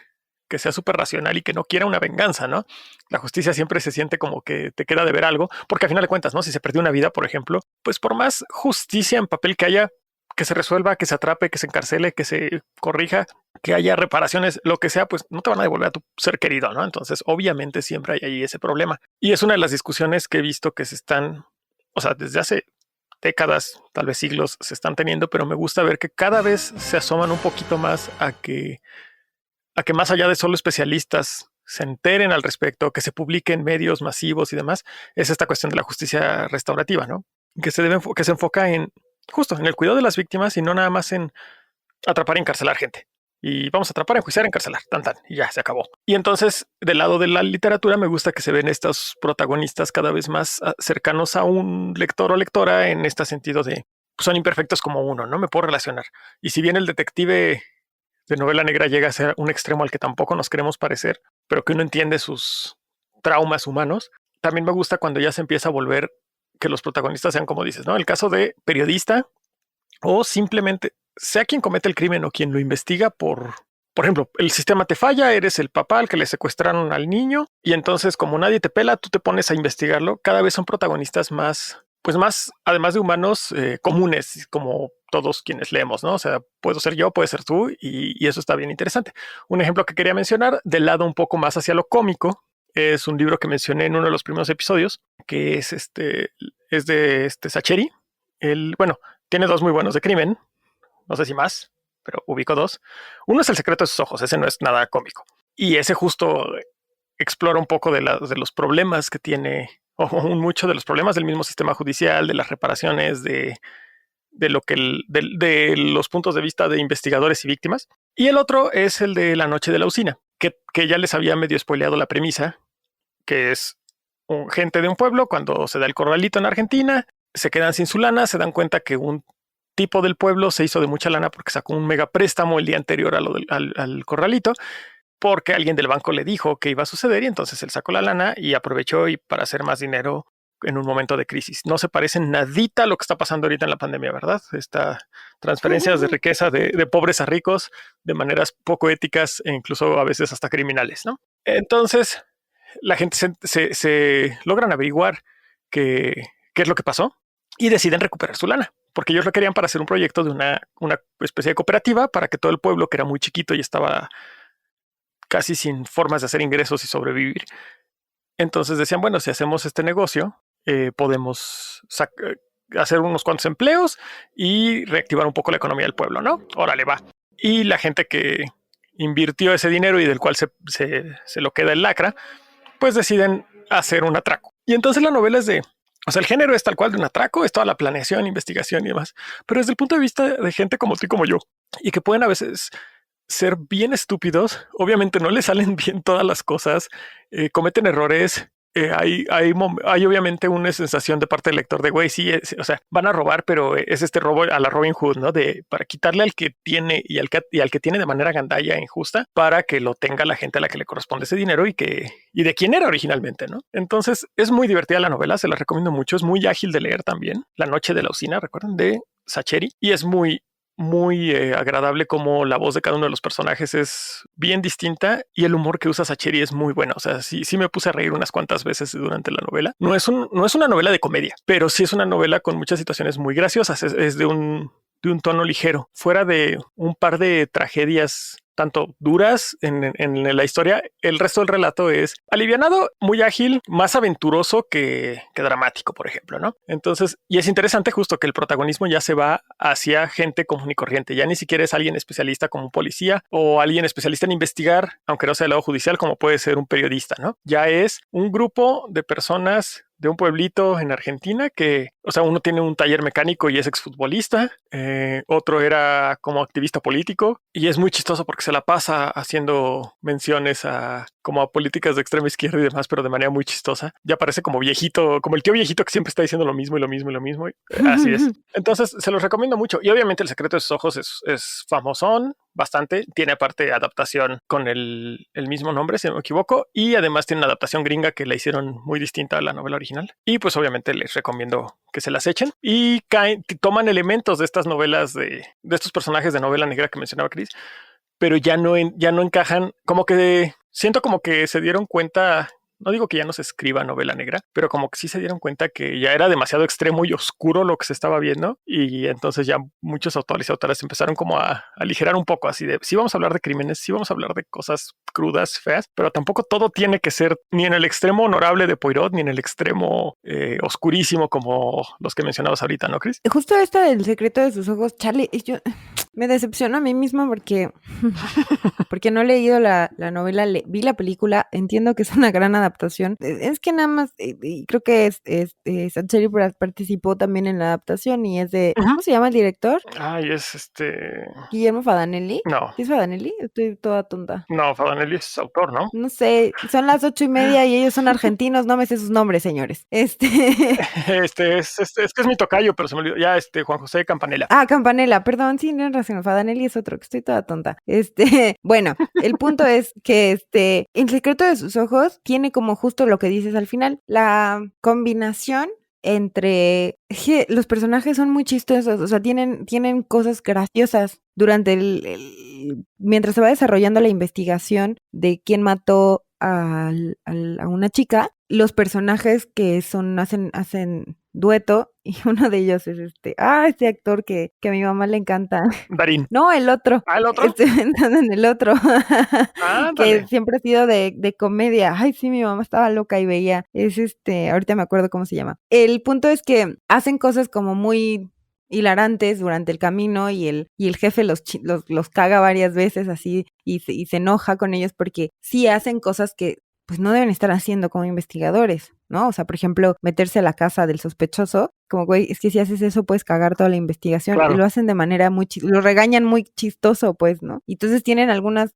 que sea súper racional y que no quiera una venganza, ¿no? La justicia siempre se siente como que te queda de ver algo, porque al final de cuentas, ¿no? Si se perdió una vida, por ejemplo, pues por más justicia en papel que haya, que se resuelva, que se atrape, que se encarcele, que se corrija, que haya reparaciones, lo que sea, pues no te van a devolver a tu ser querido, ¿no? Entonces, obviamente siempre hay ahí ese problema. Y es una de las discusiones que he visto que se están, o sea, desde hace décadas, tal vez siglos, se están teniendo, pero me gusta ver que cada vez se asoman un poquito más a que más allá de solo especialistas se enteren al respecto, que se publiquen medios masivos y demás, es esta cuestión de la justicia restaurativa, ¿no? Que se enfoca en justo en el cuidado de las víctimas y no nada más en atrapar y encarcelar gente. Y vamos a atrapar, enjuiciar, encarcelar, y ya se acabó. Y entonces, del lado de la literatura, me gusta que se ven estos protagonistas cada vez más cercanos a un lector o lectora en este sentido de pues, son imperfectos como uno, no me puedo relacionar. Y si bien el detective de novela negra llega a ser un extremo al que tampoco nos queremos parecer, pero que uno entiende sus traumas humanos. También me gusta cuando ya se empieza a volver que los protagonistas sean como dices, ¿no? El caso de periodista o simplemente sea quien comete el crimen o quien lo investiga por ejemplo, el sistema te falla, eres el papá al que le secuestraron al niño y entonces como nadie te pela, tú te pones a investigarlo. Cada vez son protagonistas más, pues más, además de humanos comunes, como todos quienes leemos, ¿no? O sea, puedo ser yo, puede ser tú y eso está bien interesante. Un ejemplo que quería mencionar, del lado un poco más hacia lo cómico, es un libro que mencioné en uno de los primeros episodios, que es de Sacheri. Bueno, tiene dos muy buenos de crimen, no sé si más, pero ubico dos. Uno es El secreto de sus ojos, ese no es nada cómico. Y ese justo explora un poco de los problemas que tiene, o mucho de los problemas del mismo sistema judicial, de las reparaciones, de lo que de los puntos de vista de investigadores y víctimas. Y el otro es el de La noche de la usina, que ya les había medio spoileado la premisa, que es gente de un pueblo cuando se da el corralito en Argentina, se quedan sin su lana, se dan cuenta que un tipo del pueblo se hizo de mucha lana porque sacó un mega préstamo el día anterior al corralito, porque alguien del banco le dijo que iba a suceder y entonces él sacó la lana y aprovechó y para hacer más dinero en un momento de crisis. No se parece nadita a lo que está pasando ahorita en la pandemia, ¿verdad? Transferencias de riqueza de pobres a ricos de maneras poco éticas e incluso a veces hasta criminales, ¿no? Entonces, la gente se logran averiguar qué es lo que pasó y deciden recuperar su lana, porque ellos lo querían para hacer un proyecto de una especie de cooperativa para que todo el pueblo, que era muy chiquito y estaba casi sin formas de hacer ingresos y sobrevivir, entonces decían, bueno, si hacemos este negocio, podemos hacer unos cuantos empleos y reactivar un poco la economía del pueblo, ¿no? Órale, va. Y la gente que invirtió ese dinero y del cual se lo queda el lacra, pues deciden hacer un atraco. Y entonces la novela es o sea, el género es tal cual de un atraco, es toda la planeación, investigación y demás, pero desde el punto de vista de gente como tú y como yo, y que pueden a veces ser bien estúpidos, obviamente no les salen bien todas las cosas, cometen errores. Hay obviamente una sensación de parte del lector de, güey, sí, o sea, van a robar, pero es este robo a la Robin Hood, ¿no? Para quitarle al que tiene y al que tiene de manera gandalla e injusta para que lo tenga la gente a la que le corresponde ese dinero y de quién era originalmente, ¿no? Entonces es muy divertida la novela, se la recomiendo mucho, es muy ágil de leer también. La noche de la usina, recuerden, de Sacheri, y es muy agradable como la voz de cada uno de los personajes es bien distinta y el humor que usa Sacheri es muy bueno. O sea, sí me puse a reír unas cuantas veces durante la novela. No es una novela de comedia, pero sí es una novela con muchas situaciones muy graciosas. Es de un tono ligero, fuera de un par de tragedias tanto duras en la historia. El resto del relato es alivianado, muy ágil, más aventuroso que dramático, por ejemplo, ¿no? Entonces, y es interesante justo que el protagonismo ya se va hacia gente común y corriente. Ya ni siquiera es alguien especialista como un policía o alguien especialista en investigar, aunque no sea del lado judicial, como puede ser un periodista, ¿no? Ya es un grupo de personas de un pueblito en Argentina que, o sea, uno tiene un taller mecánico y es exfutbolista, otro era como activista político y es muy chistoso porque se la pasa haciendo menciones como a políticas de extrema izquierda y demás, pero de manera muy chistosa. Ya parece como viejito, como el tío viejito que siempre está diciendo lo mismo y lo mismo y lo mismo. Así es. Entonces, se los recomiendo mucho. Y obviamente El secreto de sus ojos es famosón, bastante. Tiene aparte adaptación con el mismo nombre, si no me equivoco, y además tiene una adaptación gringa que la hicieron muy distinta a la novela original. Y pues obviamente les recomiendo que se las echen y toman elementos de estas novelas de estos personajes de novela negra que mencionaba Chris, pero ya no encajan, como que siento como que se dieron cuenta. No digo que ya no se escriba novela negra, pero como que sí se dieron cuenta que ya era demasiado extremo y oscuro lo que se estaba viendo, y entonces ya muchos autores y autoras empezaron como a aligerar un poco, así de, sí vamos a hablar de crímenes, sí vamos a hablar de cosas crudas, feas, pero tampoco todo tiene que ser ni en el extremo honorable de Poirot, ni en el extremo oscurísimo como los que mencionabas ahorita, ¿no, Chris? Justo esta del secreto de sus ojos, Charlie, yo me decepciono a mí misma porque no he leído la novela, vi la película, entiendo que es una gran adaptación. Es que nada más, y creo que Sacheri participó también en la adaptación y es de, ¿cómo se llama el director? Ay, es Guillermo Fadanelli. No. ¿Sí es Fadanelli? Estoy toda tonta. No, Fadanelli es autor, ¿no? No sé, son las 8:30 y ellos son argentinos, no me sé sus nombres, señores. Es que es mi tocayo, pero se me olvidó. Ya, Juan José Campanella. Ah, Campanella, perdón, sí, tienes razón, Fadanelli es otro, que estoy toda tonta. Bueno, el punto es que El secreto de sus ojos tiene como justo lo que dices al final, la combinación entre los personajes son muy chistosos, o sea, tienen cosas graciosas durante mientras se va desarrollando la investigación de quién mató a una chica. Los personajes que hacen dueto, y uno de ellos es este actor que a mi mamá le encanta. Darín. No, el otro. ¿Ah, el otro? Estoy pensando en el otro. Ándale. Que siempre ha sido de comedia. Ay, sí, mi mamá estaba loca y veía. Es ahorita me acuerdo cómo se llama. El punto es que hacen cosas como muy hilarantes durante el camino y el jefe los caga varias veces así y se enoja con ellos porque sí hacen cosas que pues no deben estar haciendo como investigadores, ¿no? O sea, por ejemplo, meterse a la casa del sospechoso, como, güey, es que si haces eso puedes cagar toda la investigación, claro. Y lo hacen de manera lo regañan muy chistoso, pues, ¿no? Y entonces tienen algunas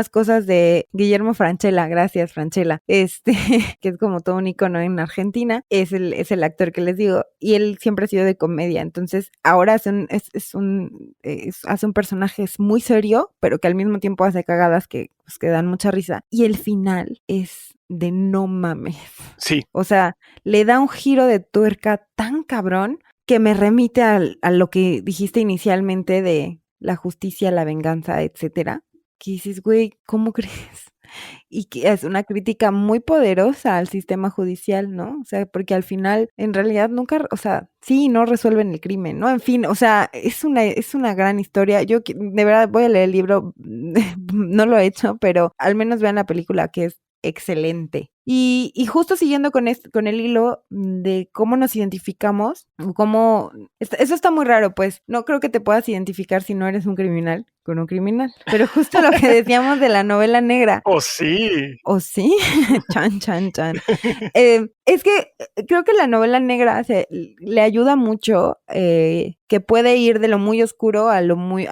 cosas de Guillermo Francella, gracias Francella, que es como todo un icono en Argentina, es el actor que les digo, y él siempre ha sido de comedia, entonces ahora hace un personaje muy serio, pero que al mismo tiempo hace cagadas que dan mucha risa, y el final es de no mames. Sí. O sea, le da un giro de tuerca tan cabrón que me remite a lo que dijiste inicialmente de la justicia, la venganza, etcétera. que dices, güey, ¿cómo crees? Y que es una crítica muy poderosa al sistema judicial, ¿no? O sea, porque al final, en realidad, nunca, o sea, sí, no resuelven el crimen, ¿no? En fin, o sea, es una gran historia. Yo de verdad voy a leer el libro, no lo he hecho, pero al menos vean la película, que es excelente. Y justo siguiendo con el hilo de cómo nos identificamos, cómo... Eso está muy raro, pues. No creo que te puedas identificar si no eres un criminal con un criminal. Pero justo lo que decíamos de la novela negra. ¡Oh, sí! ¿O sí? Chan, chan, chan. Es que creo que la novela negra le ayuda mucho, que puede ir de lo muy oscuro a lo muy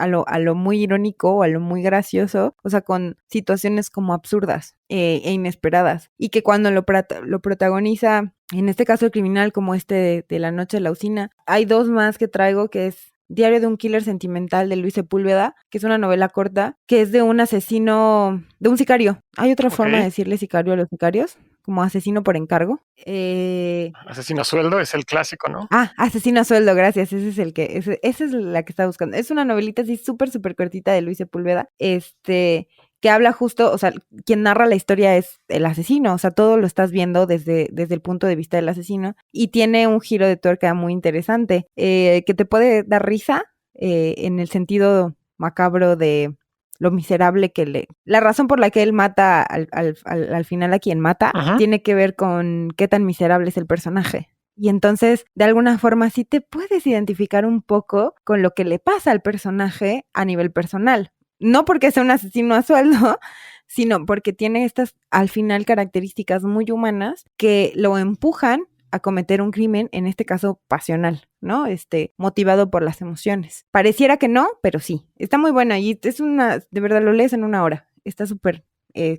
irónico o a lo muy gracioso, o sea, con situaciones como absurdas e inesperadas. Y que cuando lo protagoniza, en este caso el criminal como de La noche de la usina, hay dos más que traigo, que es Diario de un killer sentimental de Luis Sepúlveda, que es una novela corta, que es de un asesino, de un sicario. ¿Hay otra forma de decirle sicario a los sicarios? Como asesino por encargo. Asesino a sueldo es el clásico, ¿no? Ah, asesino a sueldo, gracias. Esa es la que estaba buscando. Es una novelita así súper, súper cortita de Luis Sepúlveda. Que habla justo, o sea, quien narra la historia es el asesino, o sea, todo lo estás viendo desde el punto de vista del asesino, y tiene un giro de tuerca muy interesante, que te puede dar risa, en el sentido macabro de lo miserable la razón por la que él mata al final a quien mata, tiene que ver con qué tan miserable es el personaje. Y entonces, de alguna forma, sí te puedes identificar un poco con lo que le pasa al personaje a nivel personal. No porque sea un asesino a sueldo, sino porque tiene estas, al final, características muy humanas que lo empujan a cometer un crimen, en este caso pasional, ¿no? Motivado por las emociones. Pareciera que no, pero sí. Está muy buena y de verdad lo lees en 1 hora. Está súper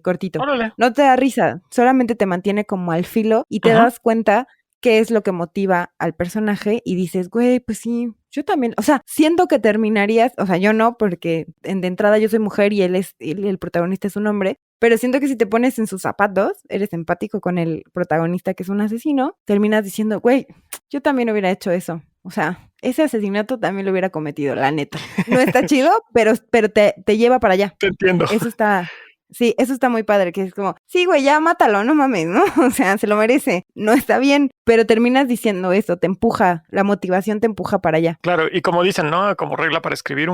cortito. ¡Órale! No te da risa, solamente te mantiene como al filo y te das cuenta qué es lo que motiva al personaje y dices, güey, pues sí, yo también, o sea, siento que terminarías, o sea, yo no, porque de entrada yo soy mujer y el protagonista es un hombre, pero siento que si te pones en sus zapatos, eres empático con el protagonista que es un asesino, terminas diciendo, güey, yo también hubiera hecho eso, o sea, ese asesinato también lo hubiera cometido, la neta. No está chido, pero te lleva para allá. Te entiendo. Sí, eso está muy padre, que es como, sí, güey, ya mátalo, no mames, ¿no? O sea, se lo merece, no está bien, pero terminas diciendo eso, te empuja, la motivación te empuja para allá. Claro, y como dicen, ¿no? Como regla para escribir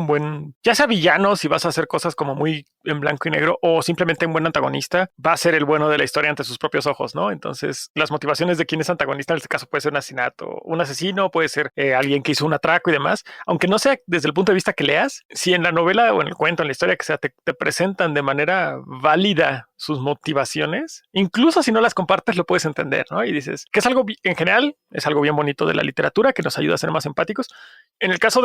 ya sea villano, si vas a hacer cosas como muy en blanco y negro, o simplemente un buen antagonista, va a ser el bueno de la historia ante sus propios ojos, ¿no? Entonces, las motivaciones de quién es antagonista, en este caso puede ser un asesinato, un asesino, puede ser alguien que hizo un atraco y demás, aunque no sea desde el punto de vista que leas, si en la novela o en el cuento, en la historia que sea, te presentan de manera válida sus motivaciones, incluso si no las compartes lo puedes entender, ¿no? Y dices que es algo, en general, es algo bien bonito de la literatura que nos ayuda a ser más empáticos. En el caso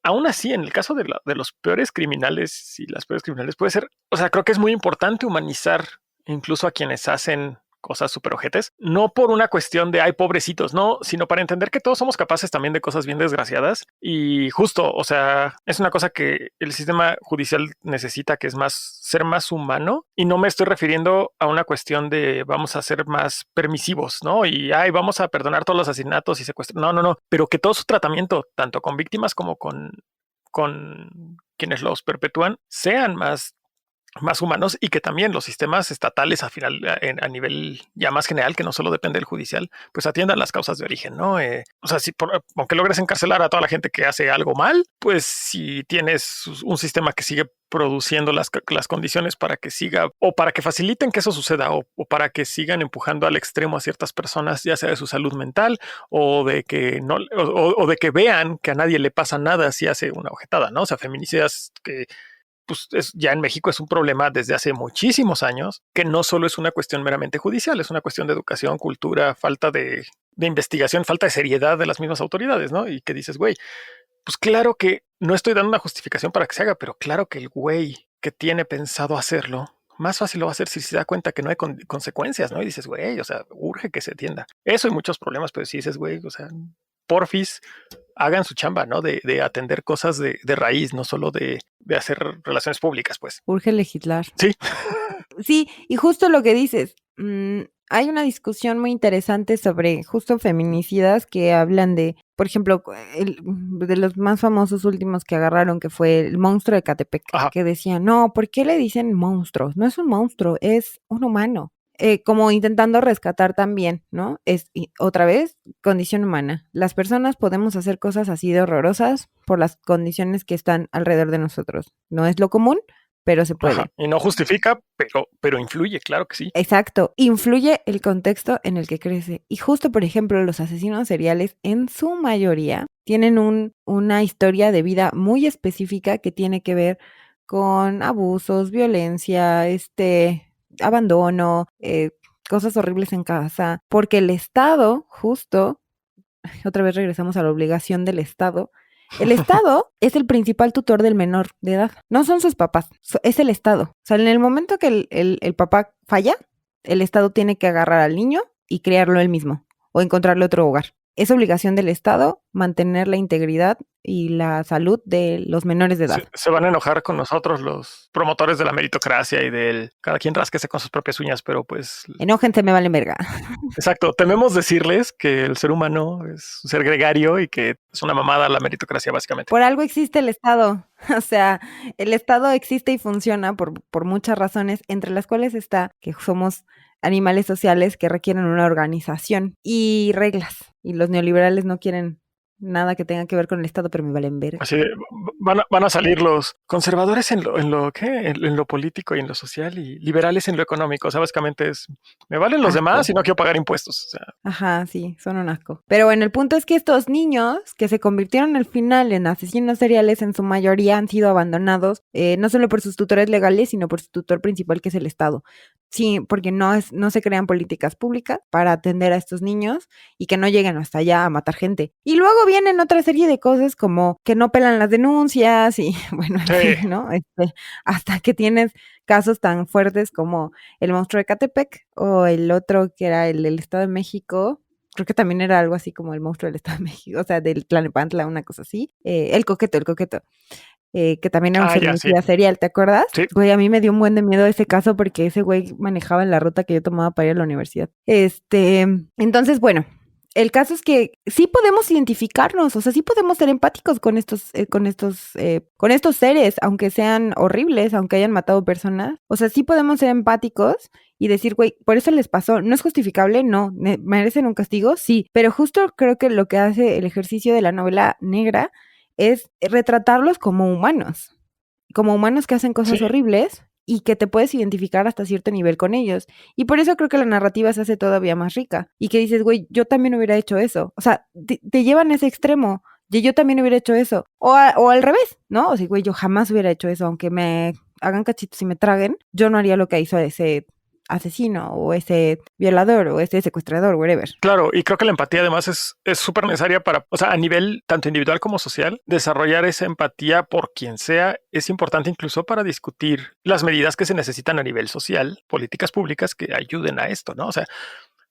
aún así, en el caso de los peores criminales y las peores criminales puede ser, o sea, creo que es muy importante humanizar incluso a quienes hacen cosas súper ojetes, no por una cuestión de, ay, pobrecitos, no, sino para entender que todos somos capaces también de cosas bien desgraciadas y justo, o sea, es una cosa que el sistema judicial necesita, que es ser más humano, y no me estoy refiriendo a una cuestión de vamos a ser más permisivos, ¿no? Y, ay, vamos a perdonar todos los asesinatos y secuestros, no, pero que todo su tratamiento, tanto con víctimas como con quienes los perpetúan, sean más humanos, y que también los sistemas estatales a nivel ya más general, que no solo depende del judicial, pues atiendan las causas de origen, ¿no? O sea, aunque logres encarcelar a toda la gente que hace algo mal, pues si tienes un sistema que sigue produciendo las condiciones para que siga, o para que faciliten que eso suceda, o para que sigan empujando al extremo a ciertas personas, ya sea de su salud mental, o de que no, o de que vean que a nadie le pasa nada si hace una ojetada, ¿no? O sea, feminicidas que pues ya en México es un problema desde hace muchísimos años, que no solo es una cuestión meramente judicial, es una cuestión de educación, cultura, falta de investigación, falta de seriedad de las mismas autoridades, ¿no? Y que dices, güey, pues claro que no estoy dando una justificación para que se haga, pero claro que el güey que tiene pensado hacerlo, más fácil lo va a hacer si se da cuenta que no hay consecuencias, ¿no? Y dices, güey, o sea, urge que se atienda. Eso y muchos problemas, pero si dices, güey, o sea, porfis, hagan su chamba, ¿no? De atender cosas de raíz, no solo de hacer relaciones públicas, pues. Urge legislar. Sí. Sí, y justo lo que dices, hay una discusión muy interesante sobre justo feminicidas que hablan de, por ejemplo, de los más famosos últimos que agarraron, que fue el monstruo de Catepec, Ajá. que decían, no, ¿por qué le dicen monstruos? No es un monstruo, es un humano. Como intentando rescatar también, ¿no? Otra vez, condición humana. Las personas podemos hacer cosas así de horrorosas por las condiciones que están alrededor de nosotros. No es lo común, pero se puede. Ajá. Y no justifica, pero influye, claro que sí. Exacto, influye el contexto en el que crece. Y justo, por ejemplo, los asesinos seriales en su mayoría tienen una historia de vida muy específica que tiene que ver con abusos, violencia, abandono, cosas horribles en casa, porque el Estado, justo, otra vez regresamos a la obligación del Estado. El Estado es el principal tutor del menor de edad. No son sus papás, es el Estado. O sea, en el momento que el papá falla, el Estado tiene que agarrar al niño y criarlo él mismo o encontrarle otro hogar. Es obligación del Estado mantener la integridad y la salud de los menores de edad. Se van a enojar con nosotros los promotores de la meritocracia y del cada quien rásquese con sus propias uñas, pero pues... Enójense, me valen verga. Exacto, tememos decirles que el ser humano es un ser gregario y que es una mamada la meritocracia básicamente. Por algo existe el Estado. O sea, el Estado existe y funciona por muchas razones, entre las cuales está que somos animales sociales que requieren una organización y reglas. Y los neoliberales no quieren nada que tenga que ver con el Estado, pero me valen verga. Así de, van a salir los conservadores en lo político y en lo social y liberales en lo económico. O sea, básicamente es, me valen los demás y no quiero pagar impuestos. O sea. Ajá, sí, son un asco. Pero bueno, el punto es que estos niños que se convirtieron al final en asesinos seriales en su mayoría han sido abandonados, no solo por sus tutores legales, sino por su tutor principal, que es el Estado. Sí, porque no se crean políticas públicas para atender a estos niños y que no lleguen hasta allá a matar gente. Y luego vienen otra serie de cosas como que no pelan las denuncias y bueno, Sí. sí, ¿no? Hasta que tienes casos tan fuertes como el monstruo de Catepec o el otro que era el del Estado de México. Creo que también era algo así como el monstruo del Estado de México, o sea, del Tlalnepantla, una cosa así. El coqueto. Que también era un feminicida serial, ¿te acuerdas? Sí. Güey, a mí me dio un buen de miedo ese caso porque ese güey manejaba en la ruta que yo tomaba para ir a la universidad. Entonces, bueno, el caso es que sí podemos identificarnos, o sea, sí podemos ser empáticos con estos seres, aunque sean horribles, aunque hayan matado personas. O sea, sí podemos ser empáticos y decir, güey, por eso les pasó. ¿No es justificable? No. ¿Merecen un castigo? Sí. Pero justo creo que lo que hace el ejercicio de la novela negra es retratarlos como humanos que hacen cosas horribles y que te puedes identificar hasta cierto nivel con ellos. Y por eso creo que la narrativa se hace todavía más rica. Y que dices, güey, yo también hubiera hecho eso. O sea, te llevan a ese extremo. Yo también hubiera hecho eso. O al revés, ¿no? O sea, güey, yo jamás hubiera hecho eso. Aunque me hagan cachitos y me traguen, yo no haría lo que hizo ese asesino o ese violador o ese secuestrador, whatever. Claro, y creo que la empatía además es súper necesaria para, o sea, a nivel tanto individual como social, desarrollar esa empatía por quien sea es importante incluso para discutir las medidas que se necesitan a nivel social, políticas públicas que ayuden a esto, ¿no? O sea,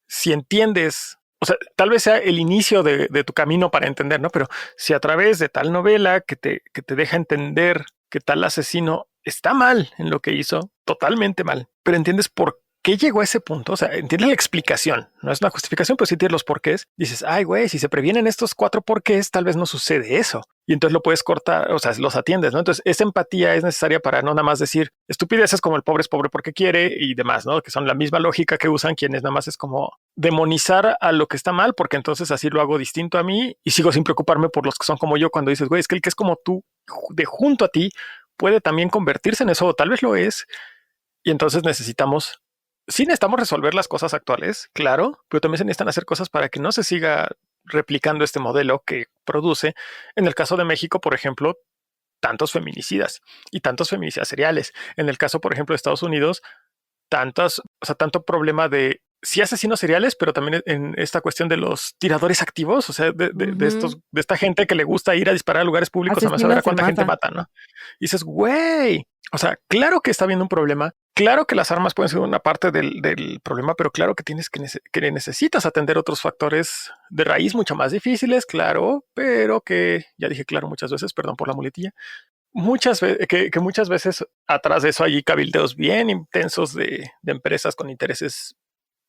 si entiendes, o sea, tal vez sea el inicio de tu camino para entender, ¿no? Pero si a través de tal novela que te deja entender que tal asesino está mal en lo que hizo, totalmente mal, pero entiendes por qué llegó a ese punto, o sea, entiendes la explicación, no es una justificación, pero sí entiendes los porqués, dices, ay, güey, si se previenen estos 4 porqués, tal vez no sucede eso. Y entonces lo puedes cortar, o sea, los atiendes, ¿no? Entonces, esa empatía es necesaria para no nada más decir estupideces como el pobre es pobre porque quiere y demás, ¿no? Que son la misma lógica que usan quienes nada más es como demonizar a lo que está mal, porque entonces así lo hago distinto a mí y sigo sin preocuparme por los que son como yo cuando dices, güey, es que el que es como tú, de junto a ti, puede también convertirse en eso, o tal vez lo es. Y entonces sí necesitamos resolver las cosas actuales, claro, pero también se necesitan hacer cosas para que no se siga replicando este modelo que produce, en el caso de México, por ejemplo, tantos feminicidas y tantos feminicidas seriales. En el caso, por ejemplo, de Estados Unidos, tanto problema de sí asesinos seriales, pero también en esta cuestión de los tiradores activos, o sea, de esta gente que le gusta ir a disparar a lugares públicos a ver a cuánta gente mata, ¿no? Y dices, güey, o sea, claro que está habiendo un problema, claro que las armas pueden ser una parte del problema, pero claro que que necesitas atender otros factores de raíz mucho más difíciles, claro, pero que, ya dije claro muchas veces, perdón por la muletilla, muchas veces, que muchas veces atrás de eso hay cabildeos bien intensos de empresas con intereses,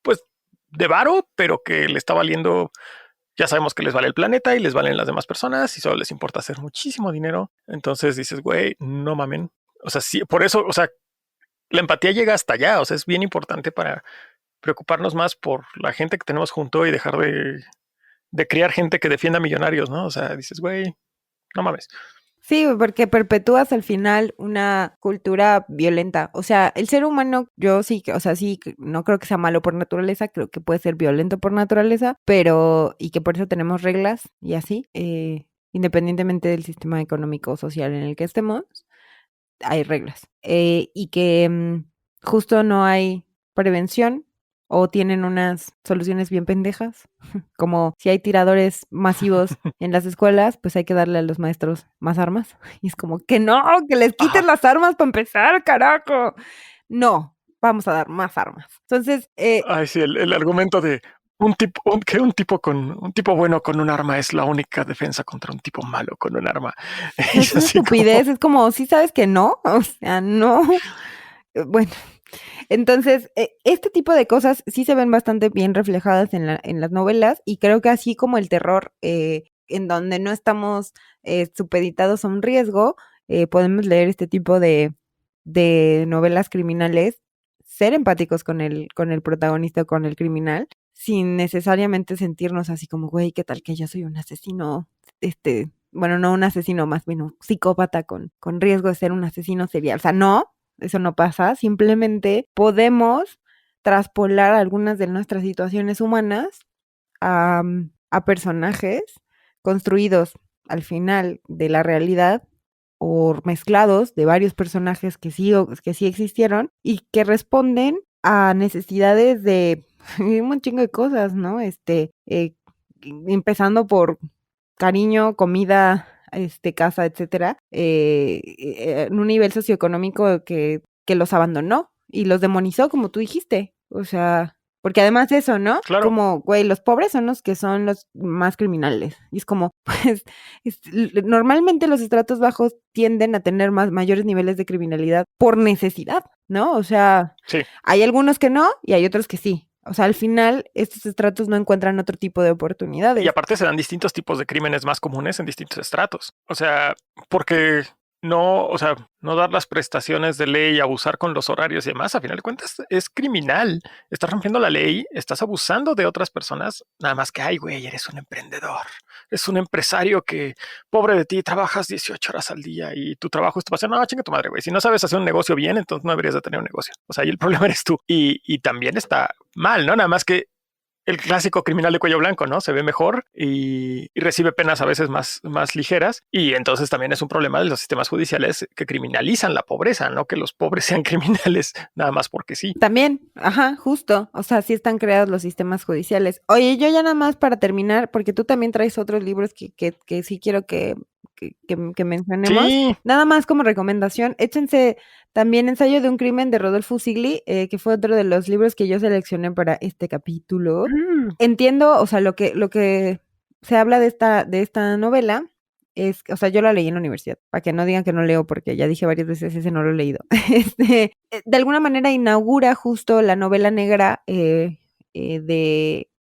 pues, de varo, pero que le está valiendo. Ya sabemos que les vale el planeta y les valen las demás personas y solo les importa hacer muchísimo dinero. Entonces dices, güey, no mamen. O sea, sí, por eso, o sea, la empatía llega hasta allá. O sea, es bien importante para preocuparnos más por la gente que tenemos junto y dejar de criar gente que defienda millonarios, ¿no? O sea, dices, güey, no mames. Sí, porque perpetúas al final una cultura violenta. O sea, el ser humano, yo sí, o sea, sí, no creo que sea malo por naturaleza, creo que puede ser violento por naturaleza, pero, y que por eso tenemos reglas y así, independientemente del sistema económico o social en el que estemos, hay reglas. Y que justo no hay prevención o tienen unas soluciones bien pendejas, como si hay tiradores masivos en las escuelas, pues hay que darle a los maestros más armas. Y es como que no, que les quiten las armas para empezar, carajo. No, vamos a dar más armas. Entonces, Ay, sí, el argumento de que un tipo bueno con un arma es la única defensa contra un tipo malo con un arma. es una estupidez, es como, si sabes que no, o sea, no. Bueno, entonces, este tipo de cosas sí se ven bastante bien reflejadas en las novelas y creo que así como el terror, en donde no estamos supeditados a un riesgo, podemos leer este tipo de novelas criminales, ser empáticos con el protagonista o con el criminal, sin necesariamente sentirnos así como, güey, ¿qué tal que yo soy un asesino? Bueno, no un asesino, más bien un psicópata con riesgo de ser un asesino serial. O sea, no, eso no pasa, simplemente podemos traspolar algunas de nuestras situaciones humanas a personajes construidos al final de la realidad o mezclados de varios personajes que sí existieron y que responden a necesidades de un chingo de cosas, ¿no? Empezando por cariño, comida, casa, etcétera, en un nivel socioeconómico que los abandonó y los demonizó, como tú dijiste. O sea, porque además eso, ¿no? Claro. Como, güey, los pobres son los que son los más criminales. Y es como, pues, normalmente los estratos bajos tienden a tener mayores niveles de criminalidad por necesidad, ¿no? O sea, Sí. hay algunos que no y hay otros que sí. O sea, al final, estos estratos no encuentran otro tipo de oportunidades. Y aparte se dan distintos tipos de crímenes más comunes en distintos estratos. O sea, porque no dar las prestaciones de ley, abusar con los horarios y demás, a final de cuentas es criminal. Estás rompiendo la ley, estás abusando de otras personas, nada más que, ay, güey, eres un emprendedor. Es un empresario que, pobre de ti, trabajas 18 horas al día y tu trabajo es tu pasión. No, chinga tu madre, güey. Si no sabes hacer un negocio bien, entonces no deberías de tener un negocio. O sea, y el problema eres tú. Y también está mal, ¿no? Nada más que el clásico criminal de cuello blanco, ¿no? Se ve mejor y recibe penas a veces más ligeras. Y entonces también es un problema de los sistemas judiciales que criminalizan la pobreza, no que los pobres sean criminales nada más porque sí. También, ajá, justo. O sea, sí están creados los sistemas judiciales. Oye, yo ya nada más para terminar, porque tú también traes otros libros que sí quiero que mencionemos. Sí. Nada más como recomendación, échense también Ensayo de un crimen de Rodolfo Usigli, que fue otro de los libros que yo seleccioné para este capítulo. Entiendo, o sea, lo que se habla de esta novela es, o sea, yo la leí en la universidad, para que no digan que no leo, porque ya dije varias veces ese no lo he leído. De alguna manera inaugura justo la novela negra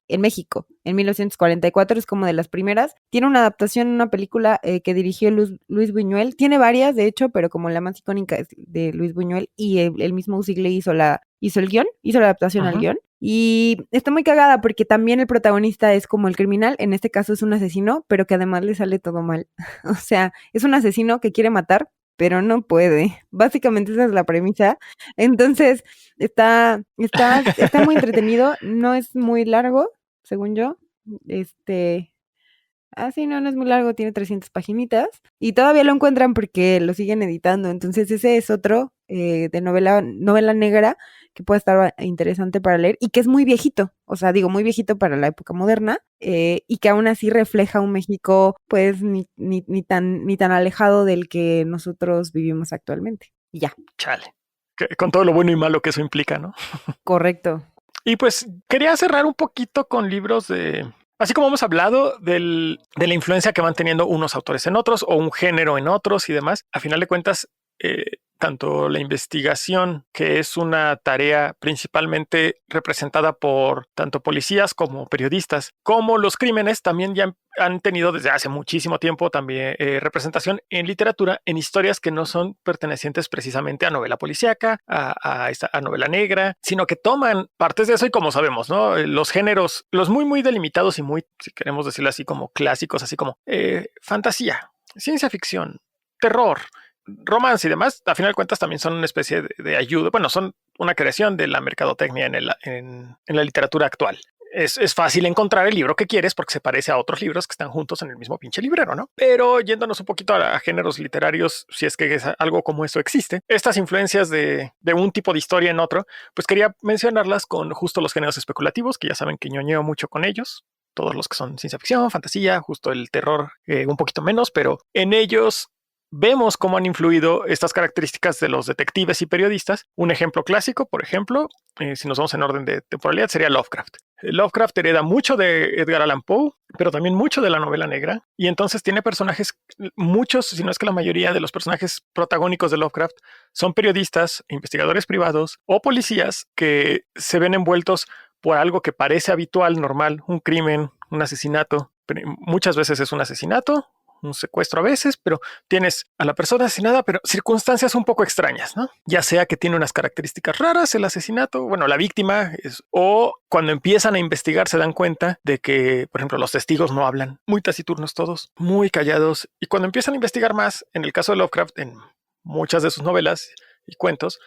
en México, en 1944, es como de las primeras. Tiene una adaptación, una película que dirigió Luis Buñuel. Tiene varias, de hecho, pero como la más icónica es de Luis Buñuel, y el mismo Usigli hizo el guión, hizo la adaptación al guión. Y está muy cagada porque también el protagonista es como el criminal, en este caso es un asesino, pero que además le sale todo mal. O sea, es un asesino que quiere matar, pero no puede. Básicamente esa es la premisa. Entonces, está muy entretenido, no es muy largo, según yo. Sí, no es muy largo, tiene 300 paginitas y todavía lo encuentran porque lo siguen editando. Entonces ese es otro de novela negra que puede estar interesante para leer y que es muy viejito, o sea, digo muy viejito para la época moderna y que aún así refleja un México pues ni tan alejado del que nosotros vivimos actualmente. Y ya. Chale. Con todo lo bueno y malo que eso implica, ¿no? Correcto. Y pues quería cerrar un poquito con libros así como hemos hablado de la influencia que van teniendo unos autores en otros o un género en otros y demás, a final de cuentas, tanto la investigación, que es una tarea principalmente representada por tanto policías como periodistas, como los crímenes también ya han tenido desde hace muchísimo tiempo también representación en literatura, en historias que no son pertenecientes precisamente a novela policíaca, a novela negra, sino que toman partes de eso y como sabemos, ¿no? Los géneros, los muy delimitados y muy, si queremos decirlo así, como clásicos, así como fantasía, ciencia ficción, terror, romance y demás, a final de cuentas también son una especie de ayuda, bueno, son una creación de la mercadotecnia en la literatura actual. Es fácil encontrar el libro que quieres porque se parece a otros libros que están juntos en el mismo pinche librero, ¿no? Pero yéndonos un poquito a géneros literarios, si es que algo como eso existe, estas influencias de un tipo de historia en otro, pues quería mencionarlas con justo los géneros especulativos, que ya saben que ñoñeo mucho con ellos. Todos los que son ciencia ficción, fantasía, justo el terror un poquito menos, pero en ellos vemos cómo han influido estas características de los detectives y periodistas. Un ejemplo clásico, por ejemplo, si nos vamos en orden de temporalidad, sería Lovecraft. Lovecraft hereda mucho de Edgar Allan Poe, pero también mucho de la novela negra, y entonces tiene personajes, muchos, si no es que la mayoría de los personajes protagónicos de Lovecraft son periodistas, investigadores privados o policías que se ven envueltos por algo que parece habitual, normal, un crimen, un asesinato. Muchas veces es un asesinato, un secuestro a veces, pero tienes a la persona asesinada, pero circunstancias un poco extrañas, ¿no? Ya sea que tiene unas características raras el asesinato, bueno, la víctima, o cuando empiezan a investigar se dan cuenta de que, por ejemplo, los testigos no hablan, muy taciturnos todos, muy callados, y cuando empiezan a investigar más, en el caso de Lovecraft, en muchas de sus novelas y cuentos,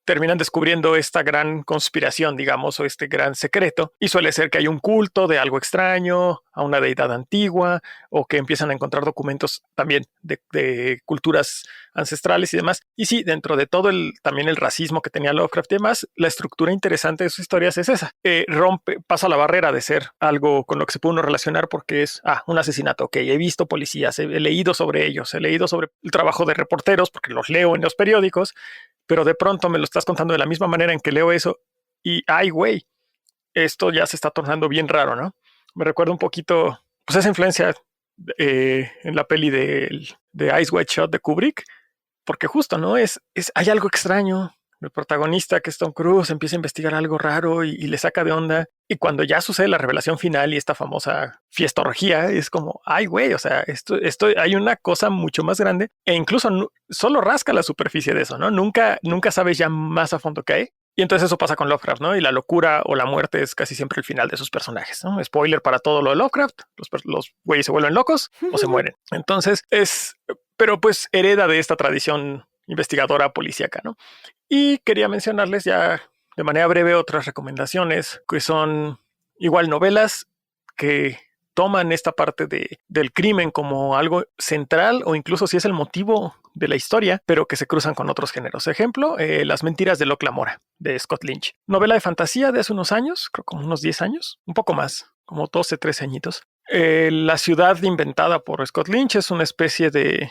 terminan descubriendo esta gran conspiración, digamos, o este gran secreto, y suele ser que hay un culto de algo extraño, a una deidad antigua, o que empiezan a encontrar documentos también de culturas ancestrales y demás. Y sí, dentro de todo también el racismo que tenía Lovecraft y demás, la estructura interesante de sus historias es esa. Pasa la barrera de ser algo con lo que se puede uno relacionar porque es, un asesinato, ok, he visto policías, he leído sobre ellos, he leído sobre el trabajo de reporteros porque los leo en los periódicos, pero de pronto me lo estás contando de la misma manera en que leo eso y, ay, güey, esto ya se está tornando bien raro, ¿no? Me recuerda un poquito, pues esa influencia en la peli de Eyes Wide Shut de Kubrick, porque justo, ¿no? Hay algo extraño. El protagonista, que es Tom Cruise, empieza a investigar algo raro y le saca de onda. Y cuando ya sucede la revelación final y esta famosa fiestorgía, es como, ay, güey, o sea, esto hay una cosa mucho más grande e incluso solo rasca la superficie de eso, ¿no? Nunca sabes ya más a fondo qué hay. Y entonces eso pasa con Lovecraft, ¿no? Y la locura o la muerte es casi siempre el final de sus personajes, ¿no? Spoiler para todo lo de Lovecraft, los güeyes se vuelven locos o se mueren. Entonces pero pues hereda de esta tradición investigadora policíaca, ¿no? Y quería mencionarles ya de manera breve otras recomendaciones que son igual novelas que toman esta parte del crimen como algo central o incluso si es el motivo de la historia, pero que se cruzan con otros géneros. Ejemplo, Las mentiras de Locke Lamora, de Scott Lynch. Novela de fantasía de hace unos años, creo como unos 10 años, un poco más, como 12, 13 añitos. La ciudad inventada por Scott Lynch es una especie de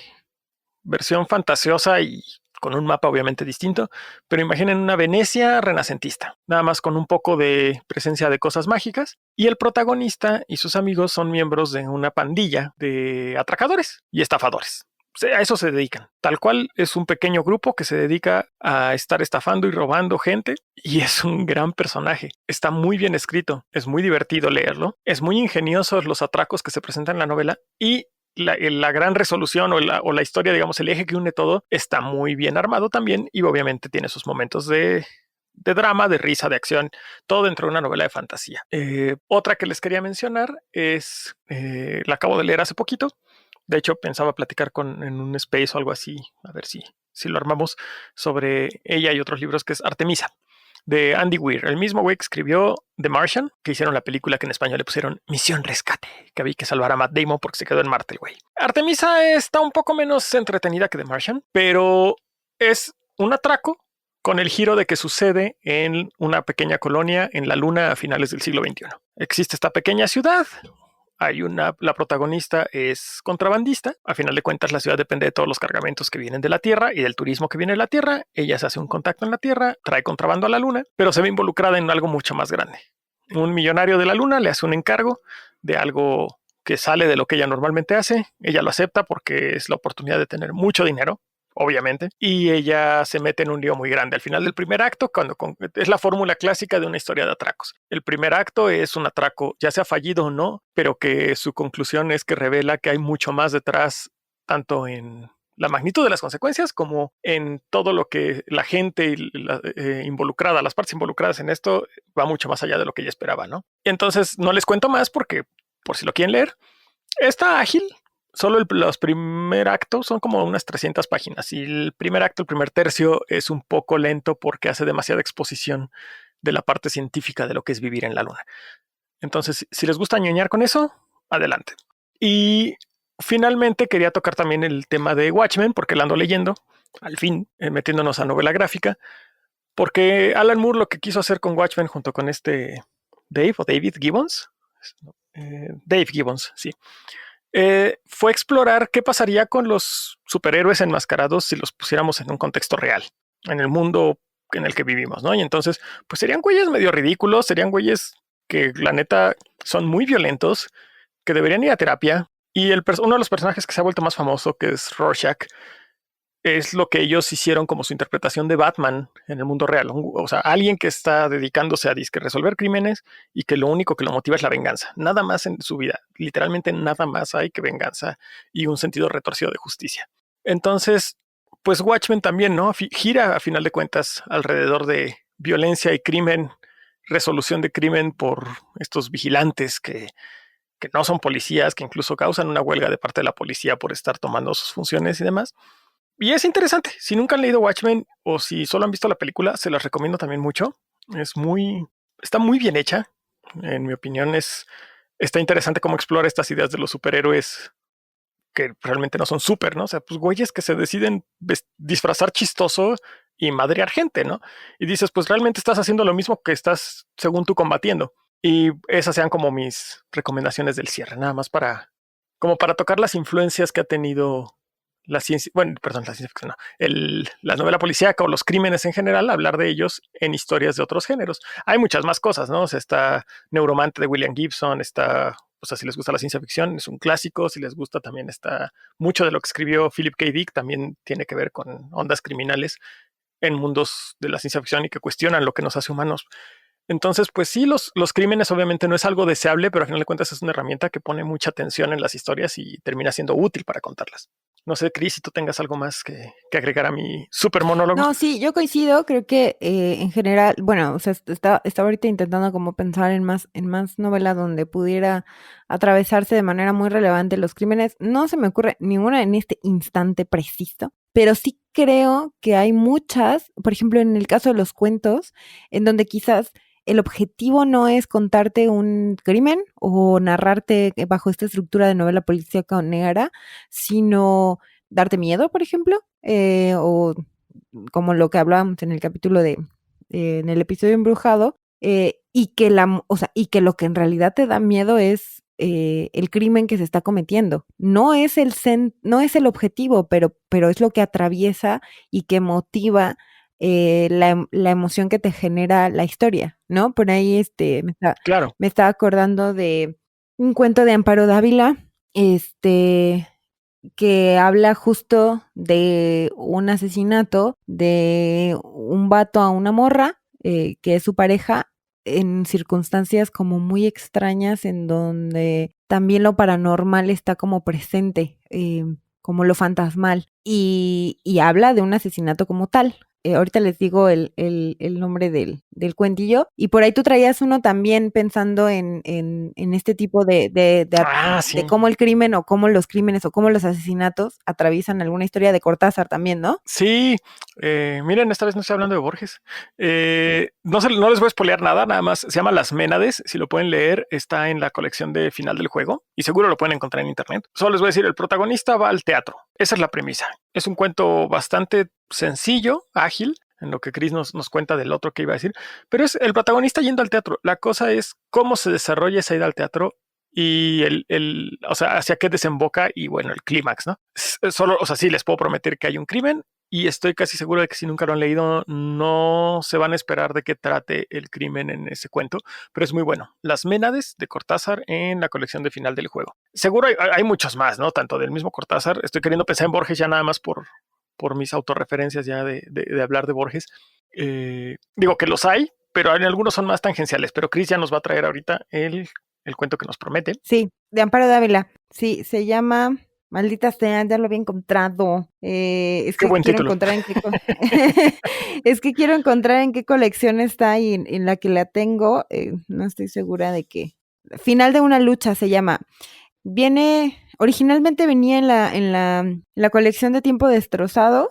versión fantasiosa y con un mapa obviamente distinto, pero imaginen una Venecia renacentista, nada más con un poco de presencia de cosas mágicas, y el protagonista y sus amigos son miembros de una pandilla de atracadores y estafadores. A eso se dedican. Tal cual es un pequeño grupo que se dedica a estar estafando y robando gente, y es un gran personaje. Está muy bien escrito, es muy divertido leerlo, es muy ingenioso los atracos que se presentan en la novela, y la gran resolución o la historia, digamos, el eje que une todo, está muy bien armado también y obviamente tiene sus momentos de drama, de risa, de acción, todo dentro de una novela de fantasía. Otra que les quería mencionar es, la acabo de leer hace poquito, de hecho pensaba platicar en un space o algo así, a ver si lo armamos, sobre ella y otros libros, que es Artemisa, de Andy Weir, el mismo güey que escribió The Martian, que hicieron la película que en español le pusieron Misión Rescate, que había que salvar a Matt Damon porque se quedó en Marte el güey. Artemisa está un poco menos entretenida que The Martian, pero es un atraco con el giro de que sucede en una pequeña colonia en la Luna a finales del siglo XXI. Existe esta pequeña ciudad. La protagonista es contrabandista. A final de cuentas, la ciudad depende de todos los cargamentos que vienen de la Tierra y del turismo que viene de la Tierra. Ella se hace un contacto en la Tierra, trae contrabando a la Luna, pero se ve involucrada en algo mucho más grande. Un millonario de la Luna le hace un encargo de algo que sale de lo que ella normalmente hace. Ella lo acepta porque es la oportunidad de tener mucho dinero. obviamente, y ella se mete en un lío muy grande. Al final del primer acto, es la fórmula clásica de una historia de atracos. El primer acto es un atraco, ya sea fallido o no, pero que su conclusión es que revela que hay mucho más detrás, tanto en la magnitud de las consecuencias como en todo lo que la gente involucrada, las partes involucradas en esto, va mucho más allá de lo que ella esperaba, ¿no? Y entonces no les cuento más porque, por si lo quieren leer, está ágil. Solo los primer actos son como unas 300 páginas y el primer acto, el primer tercio es un poco lento porque hace demasiada exposición de la parte científica de lo que es vivir en la luna. Entonces, si les gusta ñoñar con eso, adelante. Y finalmente quería tocar también el tema de Watchmen porque la ando leyendo, al fin, metiéndonos a novela gráfica, porque Alan Moore lo que quiso hacer con Watchmen junto con David Gibbons, Dave Gibbons, sí, fue explorar qué pasaría con los superhéroes enmascarados si los pusiéramos en un contexto real, en el mundo en el que vivimos, ¿no? Y entonces, pues serían güeyes medio ridículos, serían güeyes que la neta son muy violentos, que deberían ir a terapia. Y uno de los personajes que se ha vuelto más famoso, que es Rorschach, es lo que ellos hicieron como su interpretación de Batman en el mundo real. O sea, alguien que está dedicándose a disque resolver crímenes y que lo único que lo motiva es la venganza. Nada más en su vida. Literalmente nada más hay que venganza y un sentido retorcido de justicia. Entonces, pues Watchmen también, ¿no? Gira a final de cuentas alrededor de violencia y crimen, resolución de crimen por estos vigilantes que no son policías, que incluso causan una huelga de parte de la policía por estar tomando sus funciones y demás. Y es interesante. Si nunca han leído Watchmen o si solo han visto la película, se las recomiendo también mucho. Está muy bien hecha. En mi opinión, está interesante cómo explora estas ideas de los superhéroes que realmente no son super, ¿no? O sea, pues güeyes que se deciden disfrazar chistoso y madrear gente, ¿no? Y dices, pues realmente estás haciendo lo mismo que estás, según tú, combatiendo. Y esas sean como mis recomendaciones del cierre, nada más como para tocar las influencias que ha tenido la ciencia, bueno, perdón, la ciencia ficción, no, la novela policíaca o los crímenes en general, hablar de ellos en historias de otros géneros. Hay muchas más cosas, ¿no? O sea, está Neuromante de William Gibson, o sea, si les gusta la ciencia ficción, es un clásico, si les gusta también está mucho de lo que escribió Philip K. Dick, también tiene que ver con ondas criminales en mundos de la ciencia ficción y que cuestionan lo que nos hace humanos. Entonces, pues sí, los crímenes obviamente no es algo deseable, pero a final de cuentas es una herramienta que pone mucha atención en las historias y termina siendo útil para contarlas. No sé, Cris, si tú tengas algo más que agregar a mi super monólogo. No, sí, yo coincido, creo que en general, bueno, o sea, estaba ahorita intentando como pensar en más novela donde pudiera atravesarse de manera muy relevante los crímenes. No se me ocurre ninguna en este instante preciso, pero sí creo que hay muchas, por ejemplo, en el caso de los cuentos, en donde quizás el objetivo no es contarte un crimen o narrarte bajo esta estructura de novela policíaca o negra, sino darte miedo, por ejemplo, o como lo que hablábamos en el capítulo en el episodio embrujado, y que y que lo que en realidad te da miedo es el crimen que se está cometiendo. No es el objetivo, pero es lo que atraviesa y que motiva la emoción que te genera la historia, ¿no? Por ahí Claro. me estaba acordando de un cuento de Amparo Dávila, que habla justo de un asesinato de un vato a una morra, que es su pareja, en circunstancias como muy extrañas, en donde también lo paranormal está como presente, como lo fantasmal, y habla de un asesinato como tal. Ahorita les digo el nombre del cuentillo. Y por ahí tú traías uno también pensando en este tipo de Sí. cómo el crimen o cómo los crímenes o cómo los asesinatos atraviesan alguna historia de Cortázar también, ¿no? Sí, miren, esta vez no estoy hablando de Borges. No les voy a spoilear nada más. Se llama Las Ménades. Si lo pueden leer, está en la colección de Final del Juego y seguro lo pueden encontrar en internet. Solo les voy a decir, el protagonista va al teatro. Esa es la premisa. Es un cuento bastante sencillo, ágil, en lo que Chris nos cuenta del otro que iba a decir, pero es el protagonista yendo al teatro. La cosa es cómo se desarrolla esa ida al teatro y o sea, hacia qué desemboca y bueno, el clímax, ¿no? Solo, o sea, sí les puedo prometer que hay un crimen y estoy casi seguro de que si nunca lo han leído no se van a esperar de qué trate el crimen en ese cuento, pero es muy bueno. Las Ménades de Cortázar en la colección de Final del Juego. Seguro hay muchos más, ¿no? Tanto del mismo Cortázar. Estoy queriendo pensar en Borges ya nada más por por mis autorreferencias ya de hablar de Borges. Digo que los hay, pero en algunos son más tangenciales. Pero Chris ya nos va a traer ahorita el cuento que nos promete. Sí, de Amparo Dávila. Sí, se llama Maldita sea, ya lo había encontrado. Es Qué que buen quiero título. encontrar en qué es que quiero encontrar en qué colección está y en la que la tengo. No estoy segura de qué. Final de una lucha se llama. Originalmente venía en la colección de Tiempo Destrozado,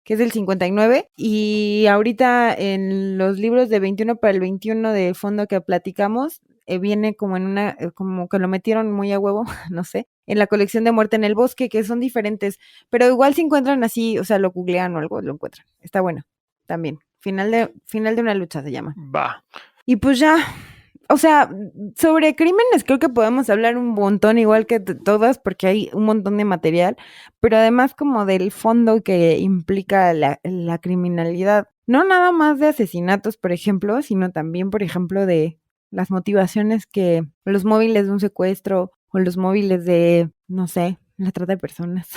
que es del 59, y ahorita en los libros de 21 para el 21 de fondo que platicamos, viene como como que lo metieron muy a huevo, no sé, en la colección de Muerte en el Bosque, que son diferentes, pero igual si encuentran así, o sea, lo googlean o algo, lo encuentran. Está bueno, también. Final de una lucha se llama. Va. Y pues ya, o sea, sobre crímenes creo que podemos hablar un montón, igual que todas, porque hay un montón de material, pero además como del fondo que implica la criminalidad. No nada más de asesinatos, por ejemplo, sino también, por ejemplo, de las motivaciones que los móviles de un secuestro o los móviles de, no sé, la trata de personas,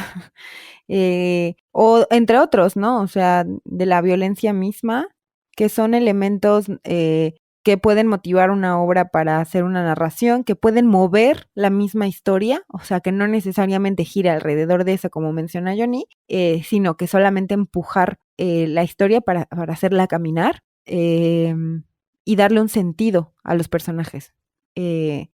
o entre otros, ¿no? O sea, de la violencia misma, que son elementos que pueden motivar una obra para hacer una narración, que pueden mover la misma historia, o sea, que no necesariamente gira alrededor de eso, como menciona Johnny, sino que solamente empujar la historia para hacerla caminar y darle un sentido a los personajes.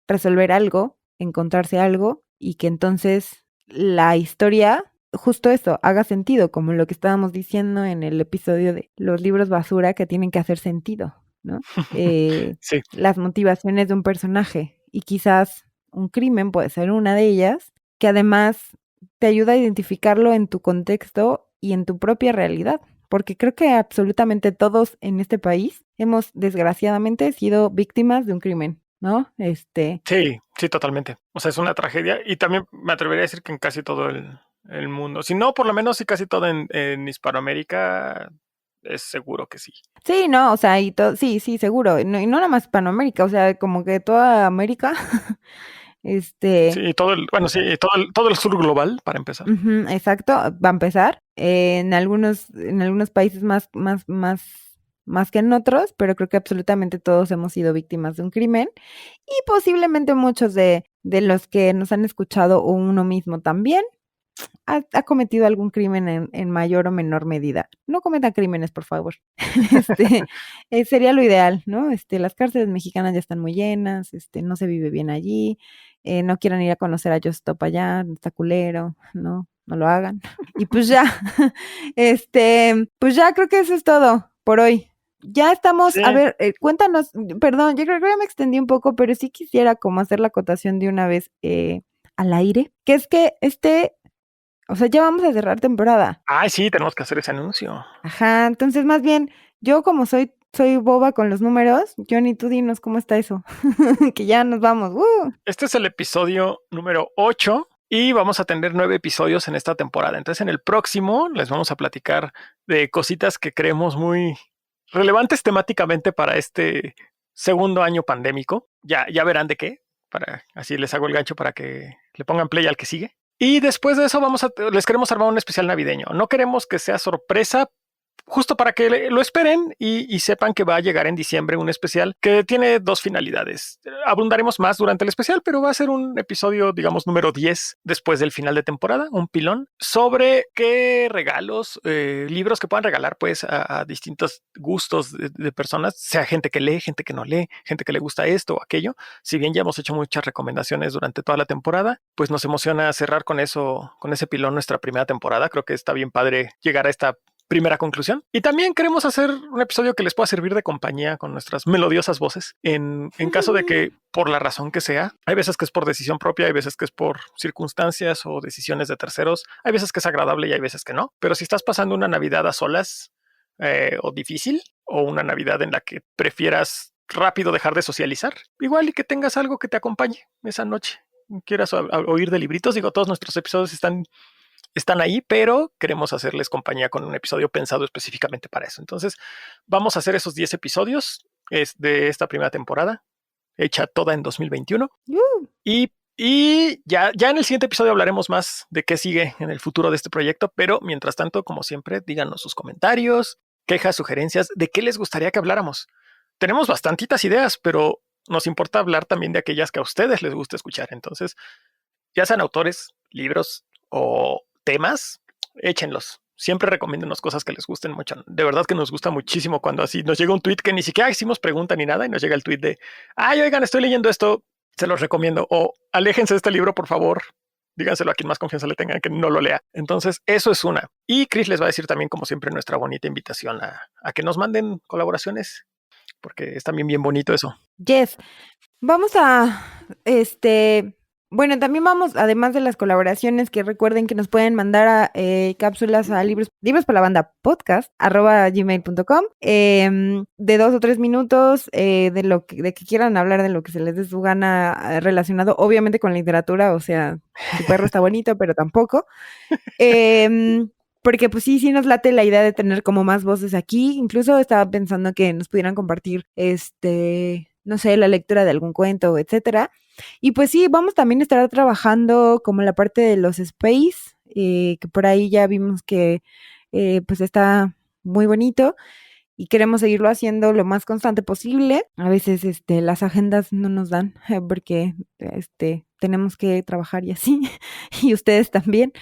Resolver algo, encontrarse algo y que entonces la historia, justo eso, haga sentido, como lo que estábamos diciendo en el episodio de los libros basura que tienen que hacer sentido, ¿no? Sí. Las motivaciones de un personaje y quizás un crimen puede ser una de ellas, que además te ayuda a identificarlo en tu contexto y en tu propia realidad, porque creo que absolutamente todos en este país hemos desgraciadamente sido víctimas de un crimen, ¿no? Sí, totalmente. O sea, es una tragedia y también me atrevería a decir que en casi todo el mundo. Si no, por lo menos sí casi todo en Hispanoamérica es seguro que sí. Sí, no, o sea, sí, seguro, no, y no nada más Hispanoamérica, o sea, como que toda América, Sí, todo el sur global, para empezar. exacto, va a empezar, en algunos países más que en otros, pero creo que absolutamente todos hemos sido víctimas de un crimen, y posiblemente muchos de los que nos han escuchado o uno mismo también, ha cometido algún crimen en mayor o menor medida. No cometan crímenes, por favor. Sería lo ideal, ¿no? Las cárceles mexicanas ya están muy llenas, no se vive bien allí, no quieran ir a conocer a Yostop allá, está culero, no lo hagan. Y pues ya, pues ya creo que eso es todo por hoy. Ya estamos, Sí. a ver, cuéntanos, perdón, yo creo que ya me extendí un poco, pero sí quisiera como hacer la acotación de una vez al aire, que es que o sea, ya vamos a cerrar temporada. Ay, sí, tenemos que hacer ese anuncio. Ajá, entonces más bien, yo como soy boba con los números, Johnny, tú dinos cómo está eso, que ya nos vamos. Este es el episodio número 8 y vamos a tener 9 episodios en esta temporada. Entonces, en el próximo les vamos a platicar de cositas que creemos muy relevantes temáticamente para este segundo año pandémico. Ya verán de qué, así les hago el gancho para que le pongan play al que sigue. Y después de eso les queremos armar un especial navideño. No queremos que sea sorpresa, justo para que lo esperen y sepan que va a llegar en diciembre un especial que tiene dos finalidades. Abundaremos más durante el especial, pero va a ser un episodio, digamos, número 10 después del final de temporada, un pilón, sobre qué regalos, libros que puedan regalar pues a distintos gustos de personas, sea gente que lee, gente que no lee, gente que le gusta esto o aquello. Si bien ya hemos hecho muchas recomendaciones durante toda la temporada, pues nos emociona cerrar con eso, con ese pilón nuestra primera temporada. Creo que está bien padre llegar a esta primera conclusión. Y también queremos hacer un episodio que les pueda servir de compañía con nuestras melodiosas voces en caso de que, por la razón que sea, hay veces que es por decisión propia, hay veces que es por circunstancias o decisiones de terceros, hay veces que es agradable y hay veces que no. Pero si estás pasando una Navidad a solas o difícil, o una Navidad en la que prefieras rápido dejar de socializar, igual y que tengas algo que te acompañe esa noche, quieras oír de libritos. Digo, todos nuestros episodios están ahí, pero queremos hacerles compañía con un episodio pensado específicamente para eso. Entonces, vamos a hacer esos 10 episodios de esta primera temporada, hecha toda en 2021. Y Y ya en el siguiente episodio hablaremos más de qué sigue en el futuro de este proyecto, pero mientras tanto, como siempre, díganos sus comentarios, quejas, sugerencias, de qué les gustaría que habláramos. Tenemos bastantitas ideas, pero nos importa hablar también de aquellas que a ustedes les gusta escuchar. Entonces, ya sean autores, libros o temas, échenlos. Siempre recomiéndenos cosas que les gusten mucho. De verdad que nos gusta muchísimo cuando así nos llega un tweet que ni siquiera hicimos pregunta ni nada y nos llega el tweet de, ay, oigan, estoy leyendo esto, se los recomiendo. O aléjense de este libro, por favor. Díganselo a quien más confianza le tengan que no lo lea. Entonces, eso es una. Y Chris les va a decir también, como siempre, nuestra bonita invitación a que nos manden colaboraciones, porque es también bien bonito eso. Yes. Vamos a, bueno, también vamos, además de las colaboraciones, que recuerden que nos pueden mandar cápsulas a libros para la banda podcast @gmail.com, de 2 o 3 minutos, de que quieran hablar, de lo que se les dé su gana, relacionado obviamente con literatura. O sea, tu perro está bonito, pero tampoco. Porque pues sí nos late la idea de tener como más voces aquí. Incluso estaba pensando que nos pudieran compartir, no sé, la lectura de algún cuento, etcétera. Y pues sí, vamos también a estar trabajando como la parte de los space, que por ahí ya vimos que pues está muy bonito y queremos seguirlo haciendo lo más constante posible. A veces las agendas no nos dan porque tenemos que trabajar y así, y ustedes también.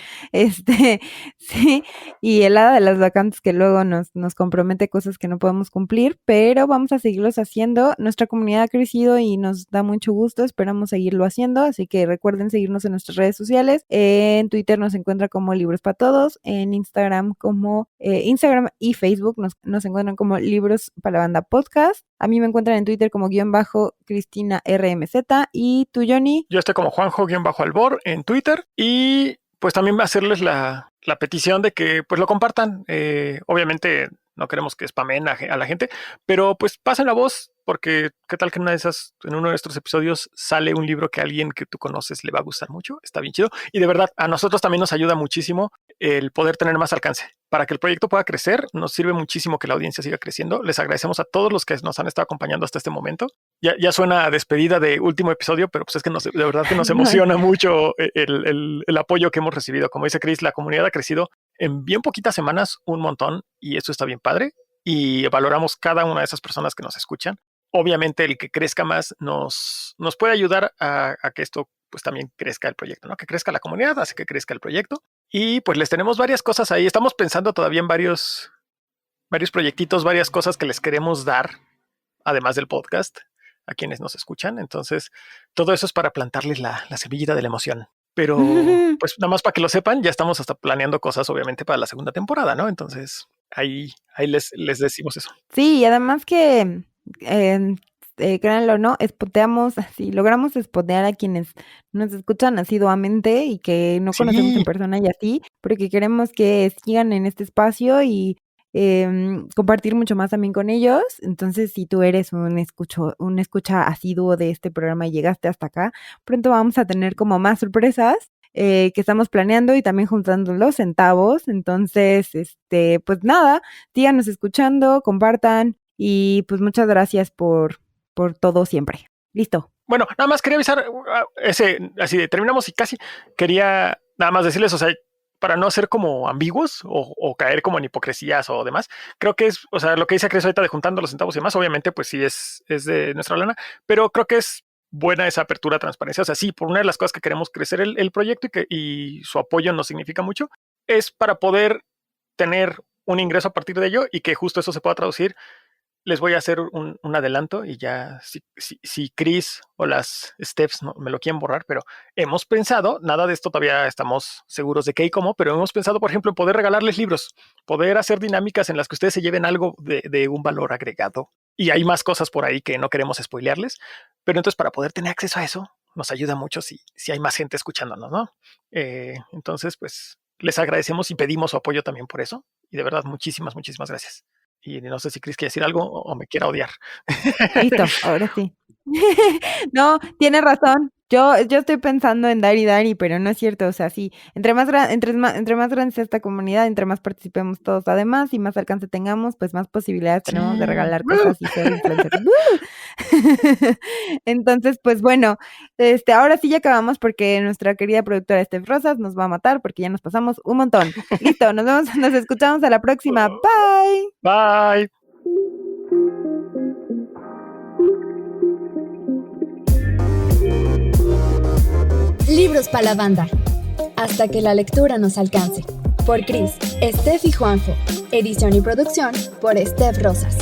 Sí, y el hada de las vacantes que luego nos compromete cosas que no podemos cumplir, pero vamos a seguirlos haciendo. Nuestra comunidad ha crecido y nos da mucho gusto, esperamos seguirlo haciendo, así que recuerden seguirnos en nuestras redes sociales. En Twitter nos encuentra como Libros para Todos, en Instagram como Instagram y Facebook nos encuentran como Libros para la Banda Podcast. A mí me encuentran en Twitter como _Cristina RMZ. ¿Y tú, Johnny? Yo estoy como Juanjo-Albor en Twitter y pues también hacerles la petición de que pues lo compartan. Obviamente no queremos que spamen a la gente, pero pues pasen la voz, porque qué tal que en uno de nuestros episodios sale un libro que a alguien que tú conoces le va a gustar mucho. Está bien chido. Y de verdad, a nosotros también nos ayuda muchísimo el poder tener más alcance. Para que el proyecto pueda crecer, nos sirve muchísimo que la audiencia siga creciendo. Les agradecemos a todos los que nos han estado acompañando hasta este momento. Ya suena a despedida de último episodio, pero pues es que de verdad que nos emociona mucho el apoyo que hemos recibido. Como dice Chris, la comunidad ha crecido en bien poquitas semanas un montón y eso está bien padre, y valoramos cada una de esas personas que nos escuchan. Obviamente el que crezca más nos puede ayudar a que esto pues también crezca el proyecto, ¿no? Que crezca la comunidad, hace que crezca el proyecto. Y pues les tenemos varias cosas ahí. Estamos pensando todavía en varios proyectitos, varias cosas que les queremos dar, además del podcast, a quienes nos escuchan. Entonces, todo eso es para plantarles la semillita de la emoción. Pero, pues nada más para que lo sepan, ya estamos hasta planeando cosas, obviamente, para la segunda temporada, ¿no? Entonces, ahí les decimos eso. Sí, y además que, créanlo o no, spoteamos, así, logramos spotear a quienes nos escuchan asiduamente y que no conocemos en persona y así, porque queremos que sigan en este espacio y compartir mucho más también con ellos. Entonces, si tú eres un escucha asiduo de este programa y llegaste hasta acá, pronto vamos a tener como más sorpresas que estamos planeando y también juntando los centavos. Entonces, pues nada, síganos escuchando, compartan y pues muchas gracias por todo siempre. Listo. Bueno, nada más quería avisar, así de terminamos y casi quería nada más decirles, o sea, para no ser como ambiguos o caer como en hipocresías o demás, creo que es, o sea, lo que dice Cris ahorita de juntando los centavos y demás, obviamente pues sí es de nuestra lana, pero creo que es buena esa apertura, transparencia. O sea, sí, por una de las cosas que queremos crecer el proyecto y su apoyo nos significa mucho, es para poder tener un ingreso a partir de ello y que justo eso se pueda traducir. Les voy a hacer un adelanto y ya si Chris o las Steps no, me lo quieren borrar, pero hemos pensado, nada de esto todavía estamos seguros de qué y cómo, pero hemos pensado, por ejemplo, en poder regalarles libros, poder hacer dinámicas en las que ustedes se lleven algo de un valor agregado. Y hay más cosas por ahí que no queremos spoilearles, pero entonces para poder tener acceso a eso, nos ayuda mucho si hay más gente escuchándonos, ¿no? Entonces, pues les agradecemos y pedimos su apoyo también por eso. Y de verdad, muchísimas, muchísimas gracias. Y no sé si Chris quiere decir algo o me quiera odiar. Listo, ahora sí. No, tiene razón. Yo estoy pensando en dar y dar, pero no es cierto. O sea, sí, entre más grande sea esta comunidad, entre más participemos todos además y más alcance tengamos, pues más posibilidades tenemos de regalar cosas y ser influencers. Entonces, pues bueno, ahora sí ya acabamos porque nuestra querida productora Steph Rosas nos va a matar porque ya nos pasamos un montón. Listo, nos escuchamos a la próxima. Bye. Bye. Libros para la banda. Hasta que la lectura nos alcance. Por Cris, Steph y Juanjo. Edición y producción por Steph Rosas.